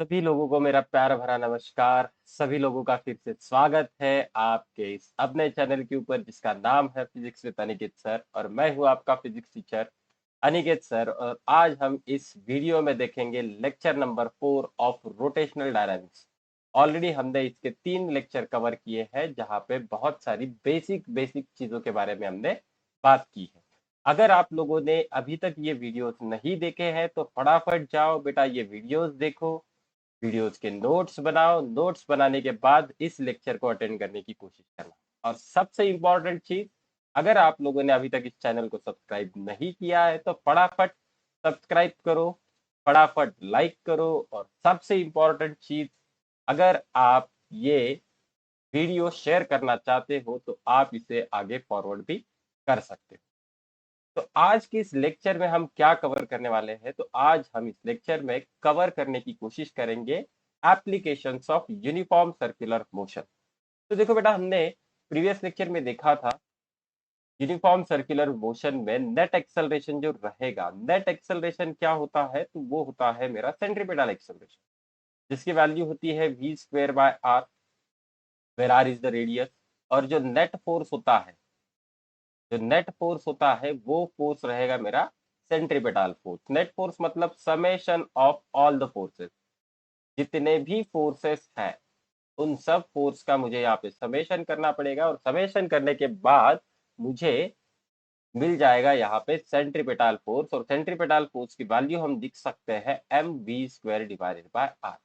सभी लोगों को मेरा प्यार भरा नमस्कार। सभी लोगों का फिर से स्वागत है आपके इस अपने चैनल के ऊपर जिसका नाम है फिजिक्स विद अनिकेत सर और मैं हूं आपका फिजिक्स टीचर अनिकेत सर। और आज हम इस वीडियो में देखेंगे lecture number 4 of rotational dynamics. Already हमने इसके 3 लेक्चर कवर किए हैं जहां पे बहुत सारी बेसिक बेसिक चीजों के बारे में हमने बात की है। अगर आप लोगों ने अभी तक ये वीडियोस नहीं देखे हैं तो फटाफट जाओ बेटा ये वीडियोस देखो, वीडियोस के नोट्स बनाओ, नोट्स बनाने के बाद इस लेक्चर को अटेंड करने की कोशिश करना। और सबसे इंपॉर्टेंट चीज, अगर आप लोगों ने अभी तक इस चैनल को सब्सक्राइब नहीं किया है तो फटाफट सब्सक्राइब करो, फटाफट लाइक करो। और सबसे इंपॉर्टेंट चीज, अगर आप ये वीडियो शेयर करना चाहते हो तो आप इसे आगे फॉरवर्ड भी कर सकते हो। तो आज के इस लेक्चर में हम क्या कवर करने वाले हैं, तो आज हम इस लेक्चर में कवर करने की कोशिश करेंगे applications of uniform circular motion. तो देखो बेटा, हमने प्रीवियस लेक्चर में देखा था यूनिफॉर्म सर्कुलर मोशन में नेट एक्सेलरेशन जो रहेगा, नेट एक्सेलरेशन क्या होता है, तो वो होता है मेरा सेंट्रीपिटल एक्सेलरेशन, जिसकी वैल्यू होती है v square by R, where R is the radius. और जो नेट फोर्स होता है, जो नेट फोर्स होता है वो फोर्स रहेगा मेरा सेंट्रीपिटल फोर्स। नेट फोर्स मतलब summation of all the forces, जितने भी फोर्सेस हैं उन सब फोर्स का मुझे यहाँ पे समेशन करना पड़ेगा। और समेशन करने के बाद मुझे मिल जाएगा यहाँ पे सेंट्रीपिटल फोर्स। और सेंट्रीपिटल फोर्स की वैल्यू हम लिख सकते हैं M we square divided by R.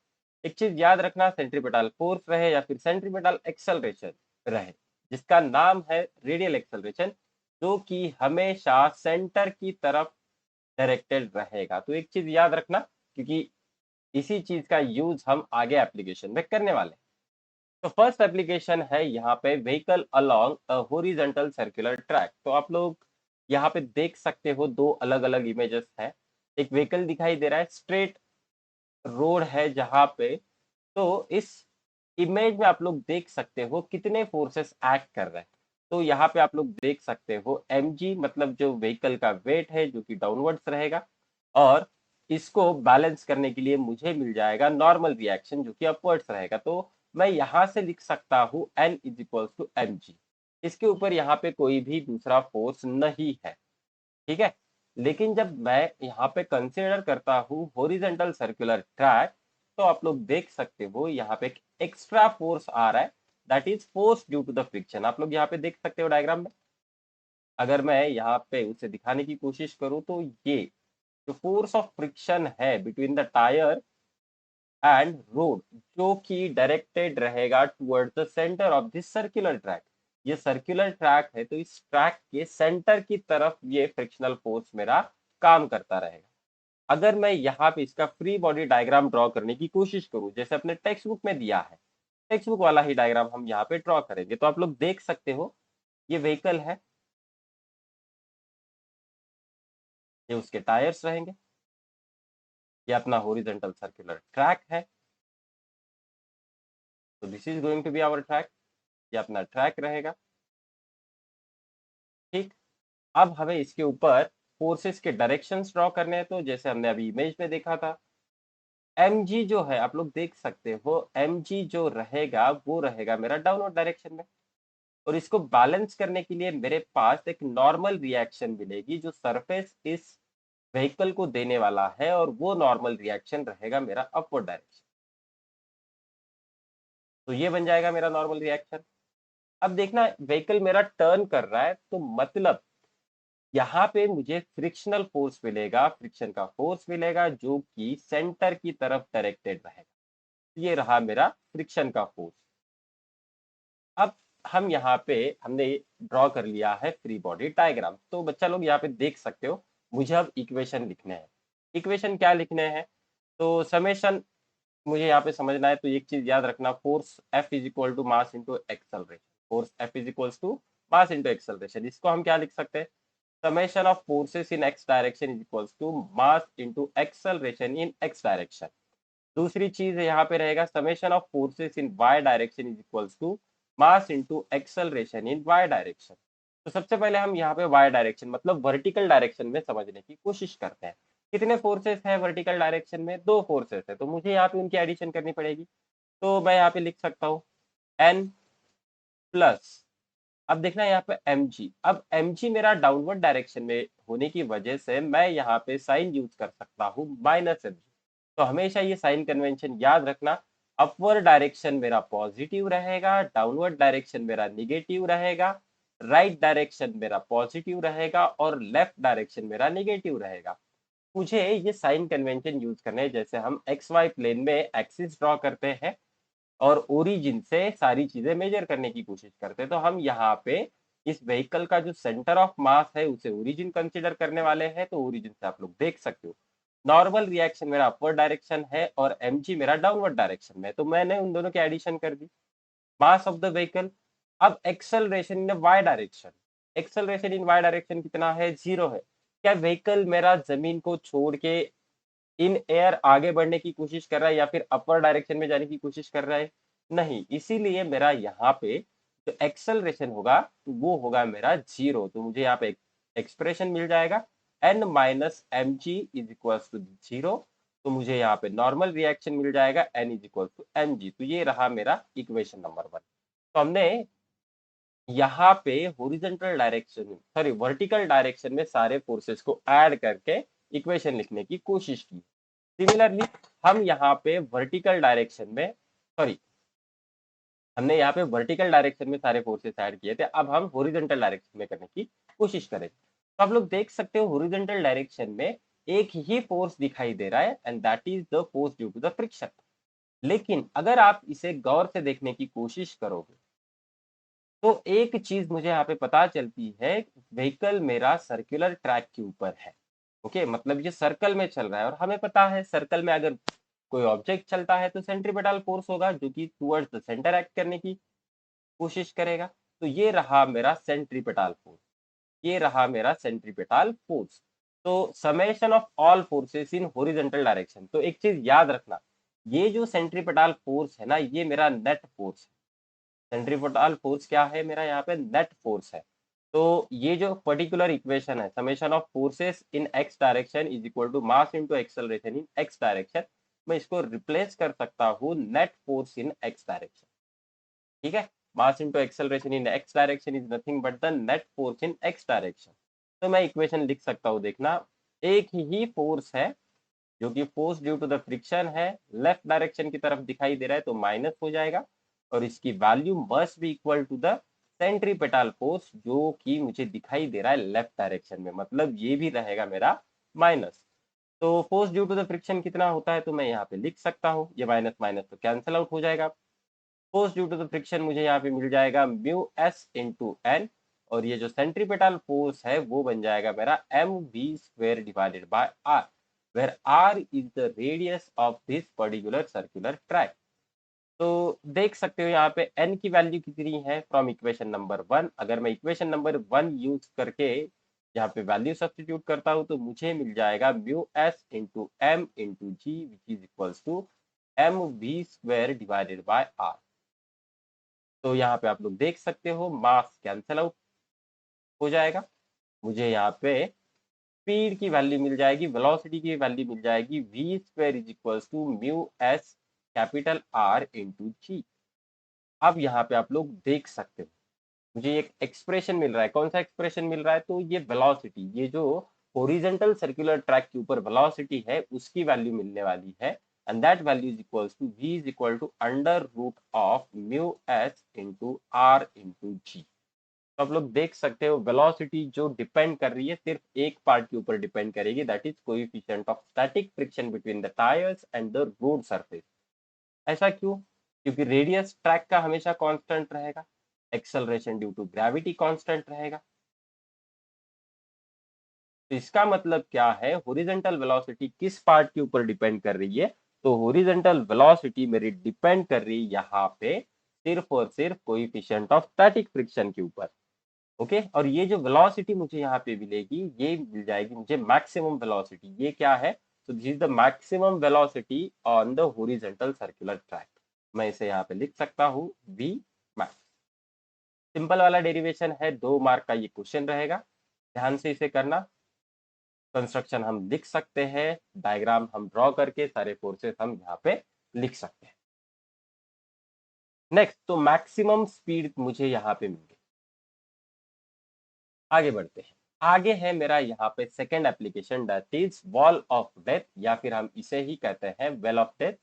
एक चीज याद रखना, सेंट्रीपिटल फोर्स रहे या फिर सेंट्रीपिटल एक्सेलरेशन रहे, जिसका नाम है रेडियल एक्सेलरेशन, जो कि हमेशा सेंटर की तरफ डायरेक्टेड रहेगा। तो एक चीज याद रखना, क्योंकि इसी चीज का यूज हम आगे एप्लीकेशन में करने वाले हैं। तो फर्स्ट एप्लीकेशन है यहाँ पे vehicle along a horizontal circular track. तो आप लोग यहाँ पे देख सकते हो दो अलग अलग इमेजेस है। एक व्हीकल दिखाई दे रहा है, स्ट्रेट रोड है जहाँ पे। तो इस इमेज में आप लोग देख सकते हो कितने फोर्सेस एक्ट कर रहे हैं। तो यहाँ पे आप लोग देख सकते हो mg मतलब जो व्हीकल का वेट है जो कि डाउनवर्ड्स रहेगा, और इसको बैलेंस करने के लिए मुझे मिल जाएगा नॉर्मल रिएक्शन जो कि अपवर्ड्स रहेगा। तो मैं यहाँ से लिख सकता हूँ n is equal to mg। इसके ऊपर यहाँ पे कोई भी दूसरा फोर्स नहीं है, ठीक है। लेकिन जब मैं यहाँ पे कंसिडर करता हूँ हॉरिजॉन्टल सर्कुलर ट्रैक, तो आप लोग देख सकते हो यहाँ पे एक एक्स्ट्रा फोर्स आ रहा है, that is force due to the friction. आप लोग यहाँ पे देख सकते हो डायग्राम में। अगर मैं यहाँ पे उसे दिखाने की कोशिश करूँ तो ये जो फोर्स ऑफ फ्रिक्शन है between the tyre and road, जो कि डायरेक्टेड रहेगा towards the centre of this circular track. ये सर्कुलर ट्रैक है तो इस ट्रैक के सेंटर की तरफ ये फ्रिक्शनल फोर्स मेरा काम करता रहेगा। अगर मैं यहाँ पे इसका फ्री बॉडी डायग्राम ड्रॉ करने की कोशिश करूं जैसे अपने टेक्स्ट बुक में दिया है, टेक्स्ट बुक वाला ही डायग्राम हम यहाँ पे ड्रॉ करेंगे, तो आप लोग देख सकते हो ये व्हीकल है, ये उसके टायर्स रहेंगे, ये अपना हॉरिजॉन्टल सर्कुलर ट्रैक है। तो this is going to be our track, ये अपना ट्रैक रहेगा, ठीक। अब हमें इसके ऊपर फोर्सेस के डायरेक्शंस ड्रॉ करने हैं। तो जैसे हमने अभी इमेज में देखा था, mg जो है आप लोग देख सकते हो, mg जो रहेगा वो रहेगा मेरा डाउनवर्ड डायरेक्शन में। और इसको बैलेंस करने के लिए मेरे पास एक नॉर्मल रिएक्शन मिलेगी जो सरफेस इस व्हीकल को देने वाला है, और वो नॉर्मल रिएक्शन रहेगा मेरा अपवर्ड डायरेक्शन। तो ये बन जाएगा मेरा नॉर्मल रिएक्शन। अब देखना, व्हीकल मेरा टर्न कर रहा है तो मतलब यहाँ पे मुझे फ्रिक्शनल फोर्स मिलेगा, फ्रिक्शन का फोर्स मिलेगा जो कि सेंटर की तरफ डायरेक्टेड रहेगा। ये रहा मेरा फ्रिक्शन का फोर्स। अब हम यहाँ पे हमने ड्रॉ कर लिया है फ्री बॉडी डायग्राम। तो बच्चा लोग यहाँ पे देख सकते हो, मुझे अब इक्वेशन लिखने हैं। इक्वेशन क्या लिखने हैं, तो समेशन मुझे यहाँ पे समझना है। तो एक चीज याद रखना, force F is equal to mass into acceleration, force F is equal to mass into acceleration. इसको हम क्या लिख सकते हैं, summation of forces in x direction is equals to mass into acceleration in x direction। दूसरी चीज यहाँ पे रहेगा summation of forces in y direction is equals to mass into acceleration in y direction। तो सबसे पहले हम यहाँ पे y डायरेक्शन मतलब वर्टिकल डायरेक्शन में समझने की कोशिश करते हैं। कितने फोर्सेस है वर्टिकल डायरेक्शन में? 2 फोर्सेस है, तो मुझे यहाँ पे उनकी एडिशन करनी पड़ेगी। तो मैं यहाँ पे लिख सकता हूँ एन प्लस, अब देखना यहाँ पे mg, अब mg मेरा डाउनवर्ड डायरेक्शन में होने की वजह से मैं यहाँ पे साइन यूज कर सकता हूँ माइनस mg। तो हमेशा ये साइन कन्वेंशन याद रखना, अपवर्ड डायरेक्शन मेरा पॉजिटिव रहेगा, डाउनवर्ड डायरेक्शन मेरा निगेटिव रहेगा, राइट डायरेक्शन मेरा पॉजिटिव रहेगा और लेफ्ट डायरेक्शन मेरा निगेटिव रहेगा। मुझे ये साइन कन्वेंशन यूज करने हैं, जैसे हम एक्स वाई प्लेन में एक्सिस ड्रॉ करते हैं और ओरिजिन से सारी चीजें मेजर करने की कोशिश करते हैं, तो हम यहाँ पे इस व्हीकल का जो सेंटर ऑफ मास है उसे ओरिजिन कंसीडर करने वाले हैं। तो ओरिजिन से आप लोग देख सकते हो नॉर्मल रिएक्शन मेरा अपवर्ड डायरेक्शन है और mg मेरा डाउनवर्ड डायरेक्शन में, तो मैंने उन दोनों की एडिशन कर दी। मास ऑफ द व्हीकल, अब acceleration in Y direction, acceleration in Y direction कितना है? 0 है। क्या व्हीकल मेरा जमीन को छोड़ के इन एयर आगे बढ़ने की कोशिश कर रहा है या फिर अपर डायरेक्शन में जाने की कोशिश कर रहा है? नहीं, इसीलिए मेरा यहाँ पे जो एक्सेलरेशन होगा तो वो होगा मेरा 0। तो मुझे यहाँ पे एक्सप्रेशन मिल जाएगा n minus M G is equal to 0। तो मुझे यहाँ पे नॉर्मल रिएक्शन मिल जाएगा n is equal to M G. तो ये रहा मेरा इक्वेशन नंबर 1। तो हमने यहाँ पे horizontal direction, sorry vertical direction में सारे फोर्सेस को ऐड करके इक्वेशन लिखने की कोशिश की। सिमिलरली हम यहाँ पे वर्टिकल डायरेक्शन में, सॉरी हमने यहाँ पे वर्टिकल डायरेक्शन में सारे फोर्सेस ऐड किए थे, अब हम हॉरिजॉन्टल डायरेक्शन में करने की कोशिश करें। तो आप लोग देख सकते हो हॉरिजॉन्टल डायरेक्शन में एक ही फोर्स दिखाई दे रहा है and that is the force due to the friction. लेकिन अगर आप इसे गौर से देखने की कोशिश करोगे तो एक चीज मुझे यहाँ पे पता चलती है, व्हीकल मेरा सर्कुलर ट्रैक के ऊपर है। ओके, मतलब ये सर्कल में चल रहा है और हमें पता है सर्कल में अगर कोई ऑब्जेक्ट चलता है तो सेंट्रीपिटल फोर्स होगा जो कि टुवर्ड्स द सेंटर एक्ट करने की कोशिश करेगा। तो ये रहा मेरा सेंट्रीपिटल फोर्स, ये रहा मेरा सेंट्रीपिटल फोर्स। तो summation of all forces in horizontal direction, तो एक चीज याद रखना, ये जो सेंट्रीपिटल फोर्स है ना ये मेरा नेट फोर्स है। सेंट्रीपिटल फोर्स क्या है मेरा? यहाँ पे नेट फोर्स है। तो ये जो पर्टिकुलर इक्वेशन है summation of forces in x direction is equal to mass into acceleration in x direction, मैं इसको रिप्लेस कर सकता हूँ net force in x direction. ठीक है, mass into acceleration in x direction is nothing but the net force in x direction. तो मैं equation लिख सकता हूँ, देखना एक ही फोर्स है जो कि force due to the friction है, लेफ्ट डायरेक्शन की तरफ दिखाई दे रहा है तो माइनस हो जाएगा और इसकी value must be equal to the centripetal force जो कि मुझे दिखाई दे रहा है लेफ्ट डायरेक्शन में, मतलब ये भी रहेगा मेरा माइनस। तो force due to the friction कितना होता है? तो मैं यहाँ पे लिख सकता हूँ, ये माइनस माइनस तो कैंसिल आउट हो जाएगा। Force due to the friction मुझे यहाँ पे मिल जाएगा म्यू एस इंटू एन, और ये जो सेंट्रीपिटल फोर्स है वो बन जाएगा मेरा m we square divided by r, where r is the radius of this particular circular track। तो देख सकते हो यहाँ पे n की वैल्यू कितनी है फ्रॉम इक्वेशन नंबर 1। अगर मैं इक्वेशन नंबर 1 यूज करके यहाँ पे वैल्यू सब्स्टिट्यूट करता हूँ तो मुझे मिल जाएगा mu S into m into g which is equals to M we square divided by are. तो यहाँ पे आप लोग देख सकते हो मास कैंसल आउट हो जाएगा, मुझे यहाँ पे स्पीड की वैल्यू मिल जाएगी, वेलोसिटी की वैल्यू मिल जाएगी V square is equals to mu S capital R into G. अब यहाँ पे आप लोग देख सकते हो मुझे एक एक्सप्रेशन मिल रहा है, कौन सा एक्सप्रेशन मिल रहा है? तो ये वेलोसिटी, ये जो हॉरिजॉन्टल सर्कुलर ट्रैक के ऊपर वेलोसिटी है उसकी वैल्यू मिलने वाली है and that value is equals to v is equal to under root of mu S into R into G. तो आप लोग देख सकते हो वेलोसिटी जो डिपेंड कर रही है सिर्फ एक पार्ट के ऊपर डिपेंड करेगी, that is coefficient of static friction between the tyres and the road surface. ऐसा क्यों? क्योंकि रेडियस ट्रैक का हमेशा कांस्टेंट रहेगा, acceleration due to gravity constant रहेगा। तो इसका मतलब क्या है, हॉरिजॉन्टल वेलोसिटी किस पार्ट के ऊपर डिपेंड कर रही है? तो हॉरिजॉन्टल वेलोसिटी मेरी डिपेंड कर रही है यहाँ पे सिर्फ और सिर्फ कोएफिशिएंट ऑफ स्टैटिक फ्रिक्शन के ऊपर। ओके, और ये जो वेलोसिटी मुझे यहाँ पे मिलेगी ये मिल जाएगी मुझे मैक्सिमम वेलोसिटी। ये क्या है? तो this is the maximum velocity on the horizontal circular track. मैं इसे यहाँ पे लिख सकता हूँ वी मैक्स। सिंपल वाला डेरिवेशन है, 2 मार्क का ये क्वेश्चन रहेगा, ध्यान से इसे करना। कंस्ट्रक्शन हम लिख सकते हैं, डायग्राम हम ड्रॉ करके सारे फोर्सेस हम यहाँ पे लिख सकते हैं। नेक्स्ट, तो मैक्सिमम स्पीड मुझे यहाँ पे मिल गई। आगे बढ़ते हैं। आगे है मेरा यहाँ पे second application, that is wall of death, या फिर हम इसे ही कहते हैं वेल ऑफ डेथ,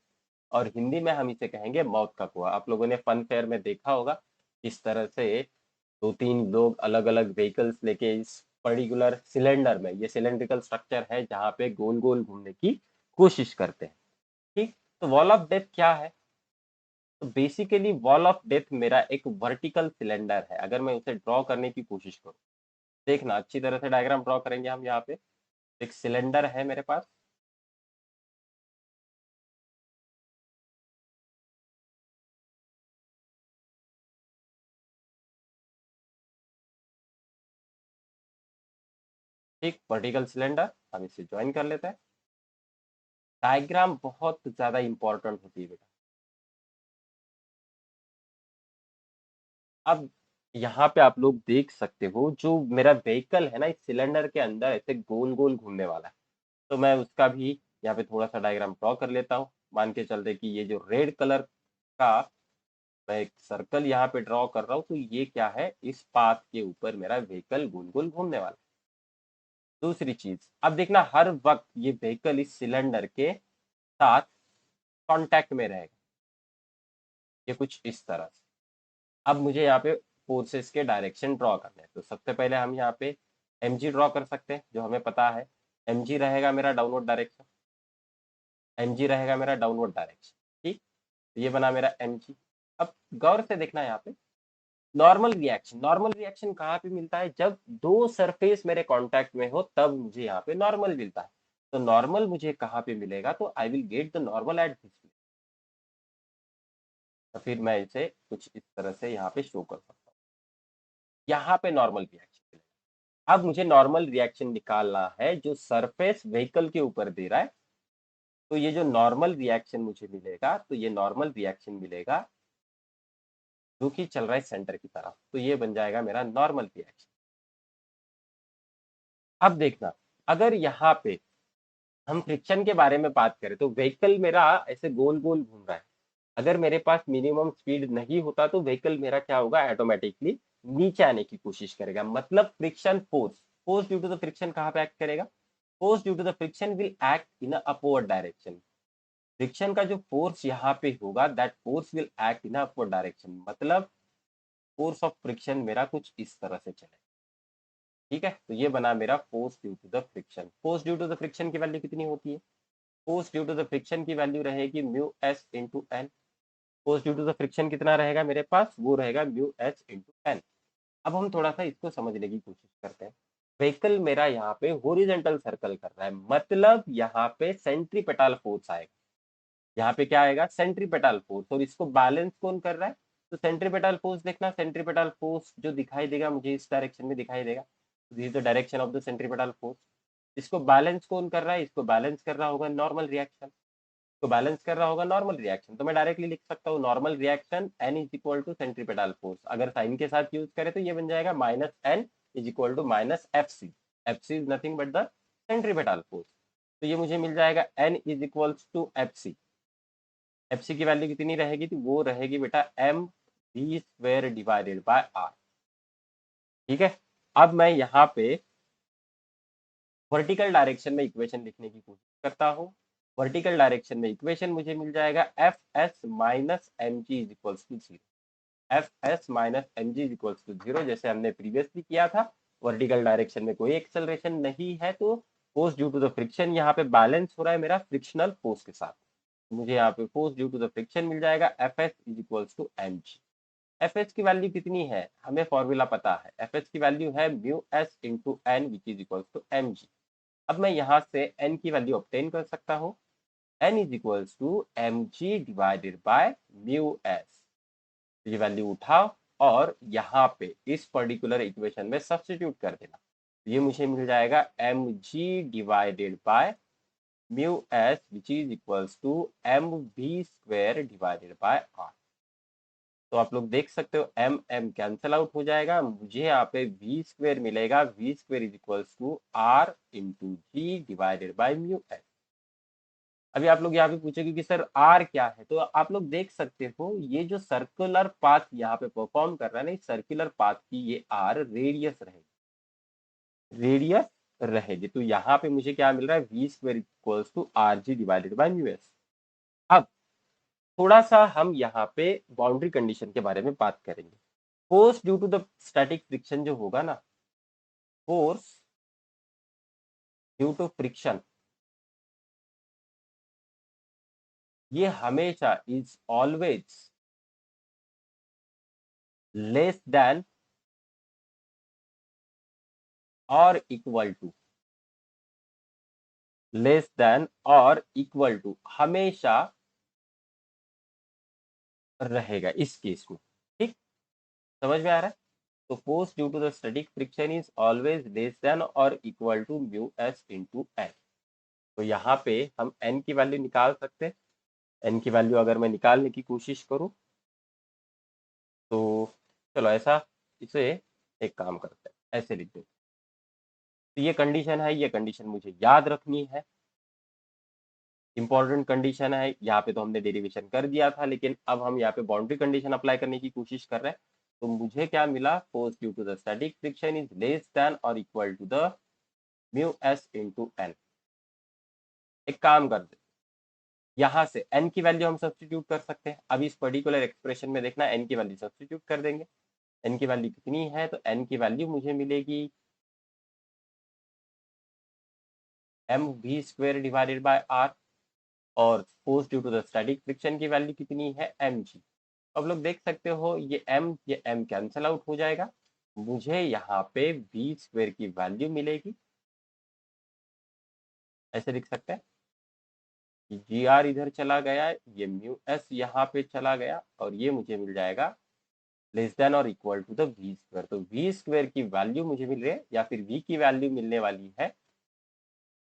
और हिंदी में हम इसे कहेंगे मौत का कुआं। आप लोगों ने फन फेयर में देखा होगा इस तरह से दो तीन लोग अलग अलग व्हीकल्स लेके इस पर्टिकुलर सिलेंडर में, ये सिलेंड्रिकल स्ट्रक्चर है जहाँ पे गोल गोल घूमने की कोशिश करते हैं। ठीक, तो वॉल ऑफ डेथ क्या है? तो बेसिकली वॉल ऑफ डेथ मेरा एक वर्टिकल सिलेंडर है। अगर मैं उसे ड्रॉ करने की कोशिश करूँ, देखना अच्छी तरह से डायग्राम ड्रॉ करेंगे हम। यहाँ पे एक सिलेंडर है मेरे पास, ठीक, वर्टिकल सिलेंडर। हम इसे ज्वाइन कर लेते हैं। डायग्राम बहुत ज्यादा इंपॉर्टेंट होती है बेटा। अब यहाँ पे आप लोग देख सकते हो, जो मेरा व्हीकल है ना, इस सिलेंडर के अंदर ऐसे गोल गोल घूमने वाला है। तो मैं उसका भी यहाँ पे थोड़ा सा डायग्राम ड्रॉ कर लेता हूँ। मान के चलते कि ये जो रेड कलर का मैं एक सर्कल यहाँ पे ड्रॉ कर रहा हूँ, तो ये क्या है, इस पाथ के ऊपर मेरा व्हीकल गोल गोल घूमने वाला है। दूसरी चीज, अब देखना हर वक्त ये व्हीकल इस सिलेंडर के साथ कांटेक्ट में रहेगा, ये कुछ इस तरह से। अब मुझे यहाँ पे फोर्सेस के डायरेक्शन ड्रॉ करने हैं, तो सबसे पहले हम यहाँ पे mg ड्रॉ कर सकते हैं, जो हमें पता है mg रहेगा मेरा डाउनवर्ड डायरेक्शन, mg रहेगा मेरा डाउनवर्ड डायरेक्शन। ठीक, तो ये बना मेरा mg। अब गौर से देखना यहाँ पे, नॉर्मल रिएक्शन कहाँ पे मिलता है? जब दो सरफेस मेरे कांटेक्ट में हो तब मुझे यहाँ पे नॉर्मल मिलता है। तो नॉर्मल मुझे कहाँ पे मिलेगा? तो I will get the normal at this. तो फिर मैं इसे कुछ इस तरह से यहाँ पे शो कर सकता हूँ। यहाँ पे नॉर्मल रिएक्शन, अब मुझे नॉर्मल रिएक्शन निकालना है जो सरफेस व्हीकल के ऊपर दे रहा है। तो ये जो नॉर्मल रिएक्शन मुझे मिलेगा, तो ये नॉर्मल रिएक्शन मिलेगा जो कि चल रहा है सेंटर की तरफ, तो ये बन जाएगा मेरा नॉर्मल रिएक्शन। अब देखना, अगर यहाँ पे हम फ्रिक्शन के बारे में बात करें, तो व्हीकल मेरा ऐसे गोल गोल घूम रहा है। अगर मेरे पास मिनिमम स्पीड नहीं होता तो व्हीकल मेरा क्या होगा, ऑटोमेटिकली नीचे आने की कोशिश करेगा। मतलब friction force, force due to the friction कहाँ पे एक्ट करेगा? Force due to the friction will act in upward direction. Friction का जो फोर्स यहाँ पे होगा, that force will act in upward direction. मतलब फोर्स ऑफ फ्रिक्शन मेरा कुछ इस तरह से चलेगा। ठीक है, तो ये बना मेरा force due to the friction. Force due to the friction की वैल्यू कितनी होती है? Force due to the friction की वैल्यू रहेगी mu S into n. Force due to the friction कितना रहेगा मेरे पास? वो रहेगा म्यू एच इंटू एन। अब हम थोड़ा सा इसको समझने की कोशिश करते हैं। व्हीकल मेरा यहाँ पे होरिजेंटल सर्कल कर रहा है, मतलब यहाँ पे सेंट्रीपेटल फोर्स आएगा। यहाँ पे क्या आएगा? Centripetal force. और इसको बैलेंस कौन कर रहा है? तो सेंट्रीपेटल फोर्स देखना, सेंट्रीपेटल फोर्स जो दिखाई देगा मुझे इस डायरेक्शन में दिखाई देगा, this is the direction of the centripetal force. इसको बैलेंस कौन कर रहा है? इसको बैलेंस कर रहा होगा नॉर्मल रिएक्शन। तो बैलेंस कर रहा होगा नॉर्मल रिएक्शन, तो मैं डायरेक्टली लिख सकता हूँ normal reaction n is equal to centripetal force. अगर साइन के साथ यूज करें तो ये बन जाएगा minus n is equal to minus F c. F c is nothing but the centripetal force. तो ये मुझे मिल जाएगा n is equal to f c. F c की वैल्यू कितनी रहेगी? तो वो रहेगी बेटा m we square divided by r. ठीक है, अब मैं यहाँ पे वर्टिकल डायरेक्शन में इक्वेशन लिखने की कोशिश करता हूँ। वर्टिकल डायरेक्शन में इक्वेशन मुझे मिल जाएगा F s minus M G is equals to zero. F s minus M G is equals to zero, जैसे हमने प्रीवियसली किया था। वर्टिकल डायरेक्शन में कोई एक्सेलरेशन नहीं है, तो force due to the friction यहाँ पे बैलेंस हो रहा है मेरा फ्रिक्शनल फोर्स के साथ। मुझे यहाँ पे force due to the friction मिल जाएगा F S is equals to M G. F H की वैल्यू कितनी है? हमें फॉर्मूला पता है, एफ एच की वैल्यू है mu S into N which is equals to M G. अब मैं यहाँ से n की वैल्यू ऑब्टेन कर सकता हूँ। n is equals to M g divided by mu s. ये वैल्यू उठाओ और यहाँ पे इस पर्टिकुलर इक्वेशन में सब्स्टिट्यूट कर देना। ये मुझे मिल जाएगा m g divided by mu s which is equals to M we square divided by are. तो आप लोग देख सकते हो एम एम कैंसल आउट हो जाएगा, मुझे यहाँ पे वी स्क्वेयर मिलेगा, v square is equals to r into g divided by mu s. अभी आप लोग यहाँ पे पूछोगे कि सर आर क्या है, तो आप लोग देख सकते हो ये जो सर्कुलर पाथ यहाँ पे परफॉर्म कर रहा है ना, इस सर्कुलर पाथ की ये आर रेडियस रहेगी, रेडियस रहेगी। तो यहाँ पे मुझे क्या मिल रहा है, v square equals to r g divided by mu s. अब थोड़ा सा हम यहाँ पे बाउंड्री कंडीशन के बारे में बात करेंगे। Force due to the static friction जो होगा ना, फोर्स ड्यू टू फ्रिक्शन, ये हमेशा इज ऑलवेज लेस देन और इक्वल टू, लेस देन और इक्वल टू हमेशा रहेगा इस केस में। ठीक, समझ में आ रहा है? तो force due to the static friction is always less than और equal to mu S into N. तो यहाँ पे हम एन की वैल्यू निकाल सकते हैं। एन की वैल्यू अगर मैं निकालने की कोशिश करूं तो चलो ऐसा, इसे एक काम करते हैं, ऐसे लिख देते हैं। तो ये कंडीशन है, ये कंडीशन मुझे याद रखनी है, इंपॉर्टेंट कंडीशन है। यहाँ पे तो हमने डेरिवेशन कर दिया था, लेकिन अब हम यहाँ पे बाउंड्री कंडीशन अप्लाई करने की कोशिश कर रहे हैं। तो मुझे क्या मिला, force due to the static friction is less than और equal to the mu S into N. एक काम करते, यहाँ से n की वैल्यू हम सब्स्टिट्यूट कर सकते हैं। अब इस पर्टिकुलर एक्सप्रेशन में देखना, n की वैल्यू सब्स्टिट्यूट कर देंगे। n की वैल्यू कितनी है, तो n की वैल्यू मुझे मिलेगी M we square divided by R, और force due to the static friction की वैल्यू कितनी है, एम जी। अब लोग देख सकते हो ये m कैंसल आउट हो जाएगा, मुझे यहाँ पे वी स्क्वेयर की वैल्यू मिलेगी, ऐसे लिख सकते हैं, जी आर इधर चला गया, ये म्यू एस यहाँ पे चला गया, और ये मुझे मिल जाएगा लेस देन और equal to the v square. तो वी स्क्वायर की वैल्यू मुझे मिल रही है, या फिर वी की वैल्यू मिलने वाली है,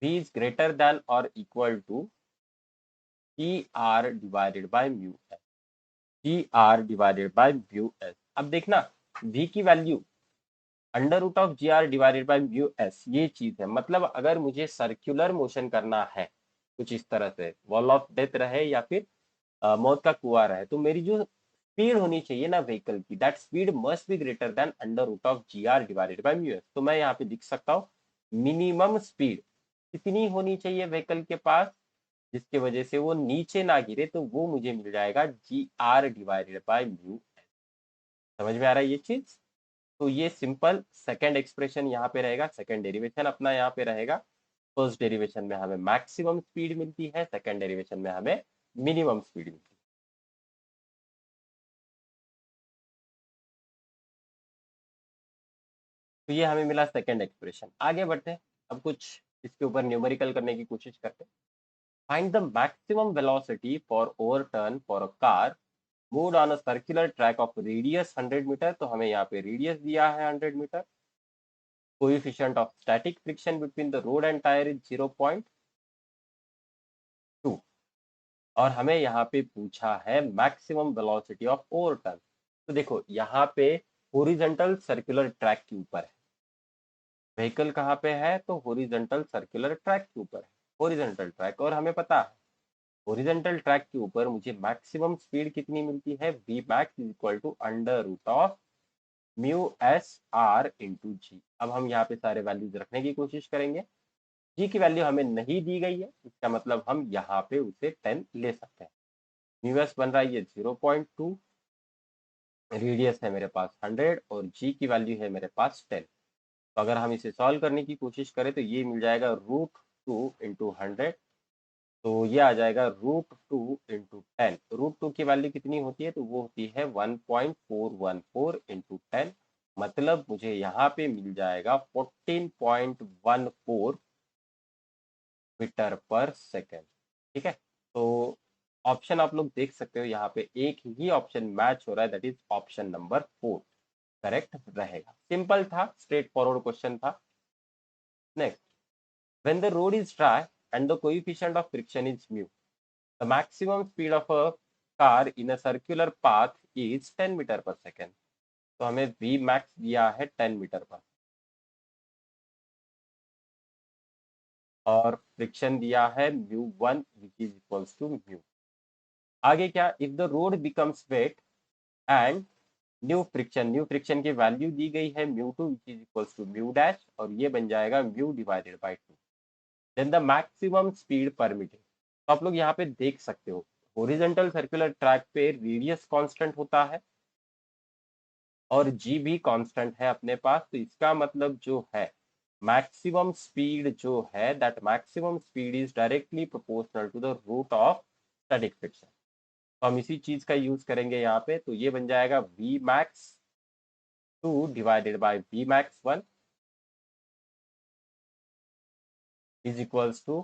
वी इज ग्रेटर देन और equal to t r divided by mu s, t r divided by mu s. अब देखना, वी की value under root of g are divided by mu s, ये चीज है। मतलब अगर मुझे सर्कुलर मोशन करना है कुछ इस तरह से, वॉल ऑफ डेथ रहे या फिर मौत का कुआं रहे, तो मेरी जो स्पीड होनी चाहिए ना व्हीकल की, that speed must be greater than under root of g are divided by mu s. तो मैं यहाँ पे लिख सकता हूँ मिनिमम स्पीड कितनी होनी चाहिए व्हीकल के पास, जिसके वजह से वो नीचे ना गिरे, तो वो मुझे मिल जाएगा G are divided by mu S. समझ में आ रहा है ये चीज? तो ये सिंपल सेकंड एक्सप्रेशन यहाँ पे रहेगा, सेकंड डेरिवेशन अपना यहाँ पे रहेगा। फर्स्ट डेरिवेशन में हमें मैक्सिमम स्पीड मिलती है, सेकंड डेरिवेशन में हमें मिनिमम स्पीड मिलती है। तो ये हमें मिला सेकंड एक्सप्रेशन। आगे बढ़ते हैं, अब कुछ इसके ऊपर न्यूमेरिकल करने की कोशिश करते हैं। Find the maximum velocity for overturn for a car moved on a circular track of radius 100 metre. तो हमें यहाँ पे रेडियस दिया है 100 metre. Coefficient of static friction between the road and tyre is 0.2, और हमें यहाँ पे पूछा है मैक्सिमम वेलोसिटी ऑफ ओवरटर्न। तो देखो यहाँ पे हॉरिजॉन्टल सर्कुलर ट्रैक के ऊपर है, व्हीकल कहाँ पे है, तो हॉरिजॉन्टल सर्कुलर ट्रैक के ऊपर है, हॉरिजॉन्टल ट्रैक। और हमें पता है हॉरिजॉन्टल ट्रैक के ऊपर मुझे मैक्सिमम स्पीड कितनी मिलती है, V max is equal to under root of mu S R into G. अब हम यहाँ पे सारे वैल्यूज रखने की कोशिश करेंगे। जी की वैल्यू हमें नहीं दी गई है, इसका मतलब हम यहाँ पे उसे 10 ले सकते हैं। म्यू एस बन रहा है ये 0.2, रेडियस है मेरे पास 100, और जी की वैल्यू है मेरे पास 10। तो अगर हम इसे सॉल्व करने की कोशिश करें तो ये मिल जाएगा √2 इंटू 100, तो ये आ जाएगा √2 इंटू 10। √2 की वैल्यू कितनी होती है, तो वो होती है 1.414 इंटू 10। मतलब मुझे यहाँ पे मिल जाएगा 14.14 मीटर पर सेकेंड। ठीक है, तो ऑप्शन आप लोग देख सकते हो, यहाँ पे एक ही ऑप्शन मैच हो रहा है, that is option number 4 correct रहेगा। सिंपल था, स्ट्रेट फॉरवर्ड क्वेश्चन था। Next, when the road is dry and the coefficient of friction is mu, the maximum speed of a car in a circular path is 10 metre पर second. तो हमें V max दिया है 10 metre पर, और friction दिया है μ1 which is equals to mu. आगे क्या, if the road becomes wet and new friction की वैल्यू दी गई है μ2 which is equals to mu dash, और ये बन जाएगा mu divided by 2। Then the maximum speed permitted. तो आप लोग यहाँ पे देख सकते हो हॉरिजॉन्टल सर्कुलर ट्रैक पे रेडियस कांस्टेंट होता है और जी भी कांस्टेंट है अपने पास। तो इसका मतलब जो है मैक्सिमम स्पीड जो है, that maximum speed is directly proportional to the root of static friction. तो हम इसी चीज का यूज करेंगे यहाँ पे। तो ये बन जाएगा we max 2 divided by V max 1 is equals to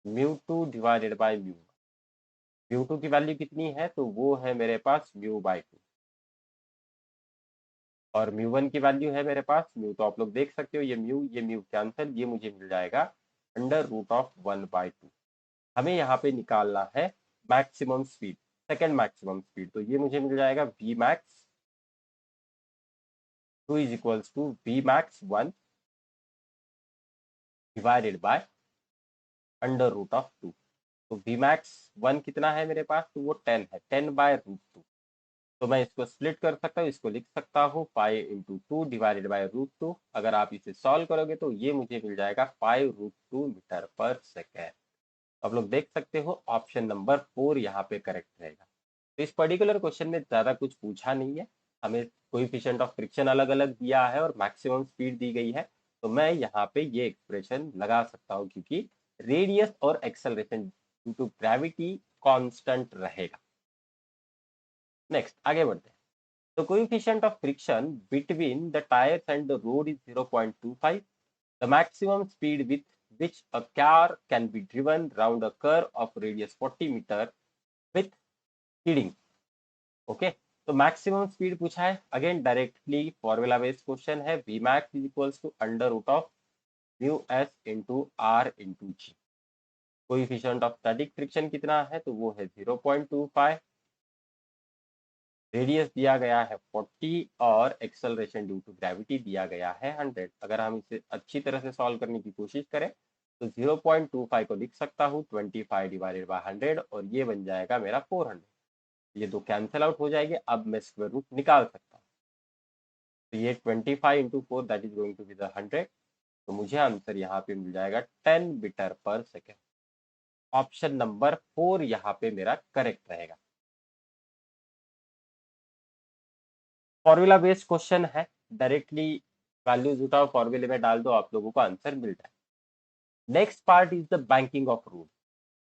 μ2 divided by mu two की वैल्यू कितनी है, तो वो है मेरे पास μ/2, और μ1 की वैल्यू है मेरे पास म्यू। तो आप लोग देख सकते हो ये म्यू कैंसिल, ये मुझे मिल जाएगा अंडर रूट ऑफ 1/2। हमें यहाँ पे निकालना है maximum speed, second maximum speed. तो ये मुझे मिल जाएगा we max 2 is equals to v max 1 divided by under root of 2। तो वी मैक्स 1 कितना है मेरे पास, तो वो 10 है, 10/√2। तो मैं इसको स्प्लिट कर सकता हूँ, इसको लिख सकता हूँ 5 × 2 डिवाइडेड बाय √2। अगर आप इसे सॉल्व करोगे तो ये मुझे मिल जाएगा 5√2 मीटर पर सेकेंड। आप लोग देख सकते हो ऑप्शन नंबर 4 यहाँ पे करेक्ट रहेगा। तो इस पर्टिकुलर क्वेश्चन में ज्यादा कुछ पूछा नहीं है, हमें कोएफिशिएंट ऑफ फ्रिक्शन अलग अलग दिया है और मैक्सिमम स्पीड दी गई है। तो मैं यहाँ पे ये एक्सप्रेशन लगा सकता हूँ क्योंकि रेडियस और acceleration due to gravity constant रहेगा। नेक्स्ट आगे बढ़ते हैं। The coefficient of friction between the tires and the road is 0.25. The maximum speed with which a car can be driven round a curve of radius 40 meter with skidding. Okay. तो maximum speed पूछा है, again directly formula based question है। V max is equals to under root of mu S into R into G. Coefficient of static friction कितना है, तो वो है 0.25, radius दिया गया है 40 और एक्सेलरेशन ड्यू टू ग्रेविटी दिया गया है 100। अगर हम इसे अच्छी तरह से सॉल्व करने की कोशिश करें तो 0.25 को लिख सकता हूँ 25 डिवाइडेड बाय 100, और ये बन जाएगा मेरा 400। ये दो कैंसिल आउट हो जाएंगे, अब मैं स्क्वायर रूट निकाल सकता हूँ। तो ये 25 × 4 that is going to be the 100। तो मुझे आंसर यहाँ पे मिल जाएगा 10 मीटर पर सेकेंड। ऑप्शन नंबर 4 यहाँ पे मेरा करेक्ट रहेगा। फॉर्मूला बेस्ड क्वेश्चन है, डायरेक्टली वैल्यूज उठाओ फॉर्मूले में डाल दो, आप लोगों को आंसर मिल जाए। Next part is the banking of road.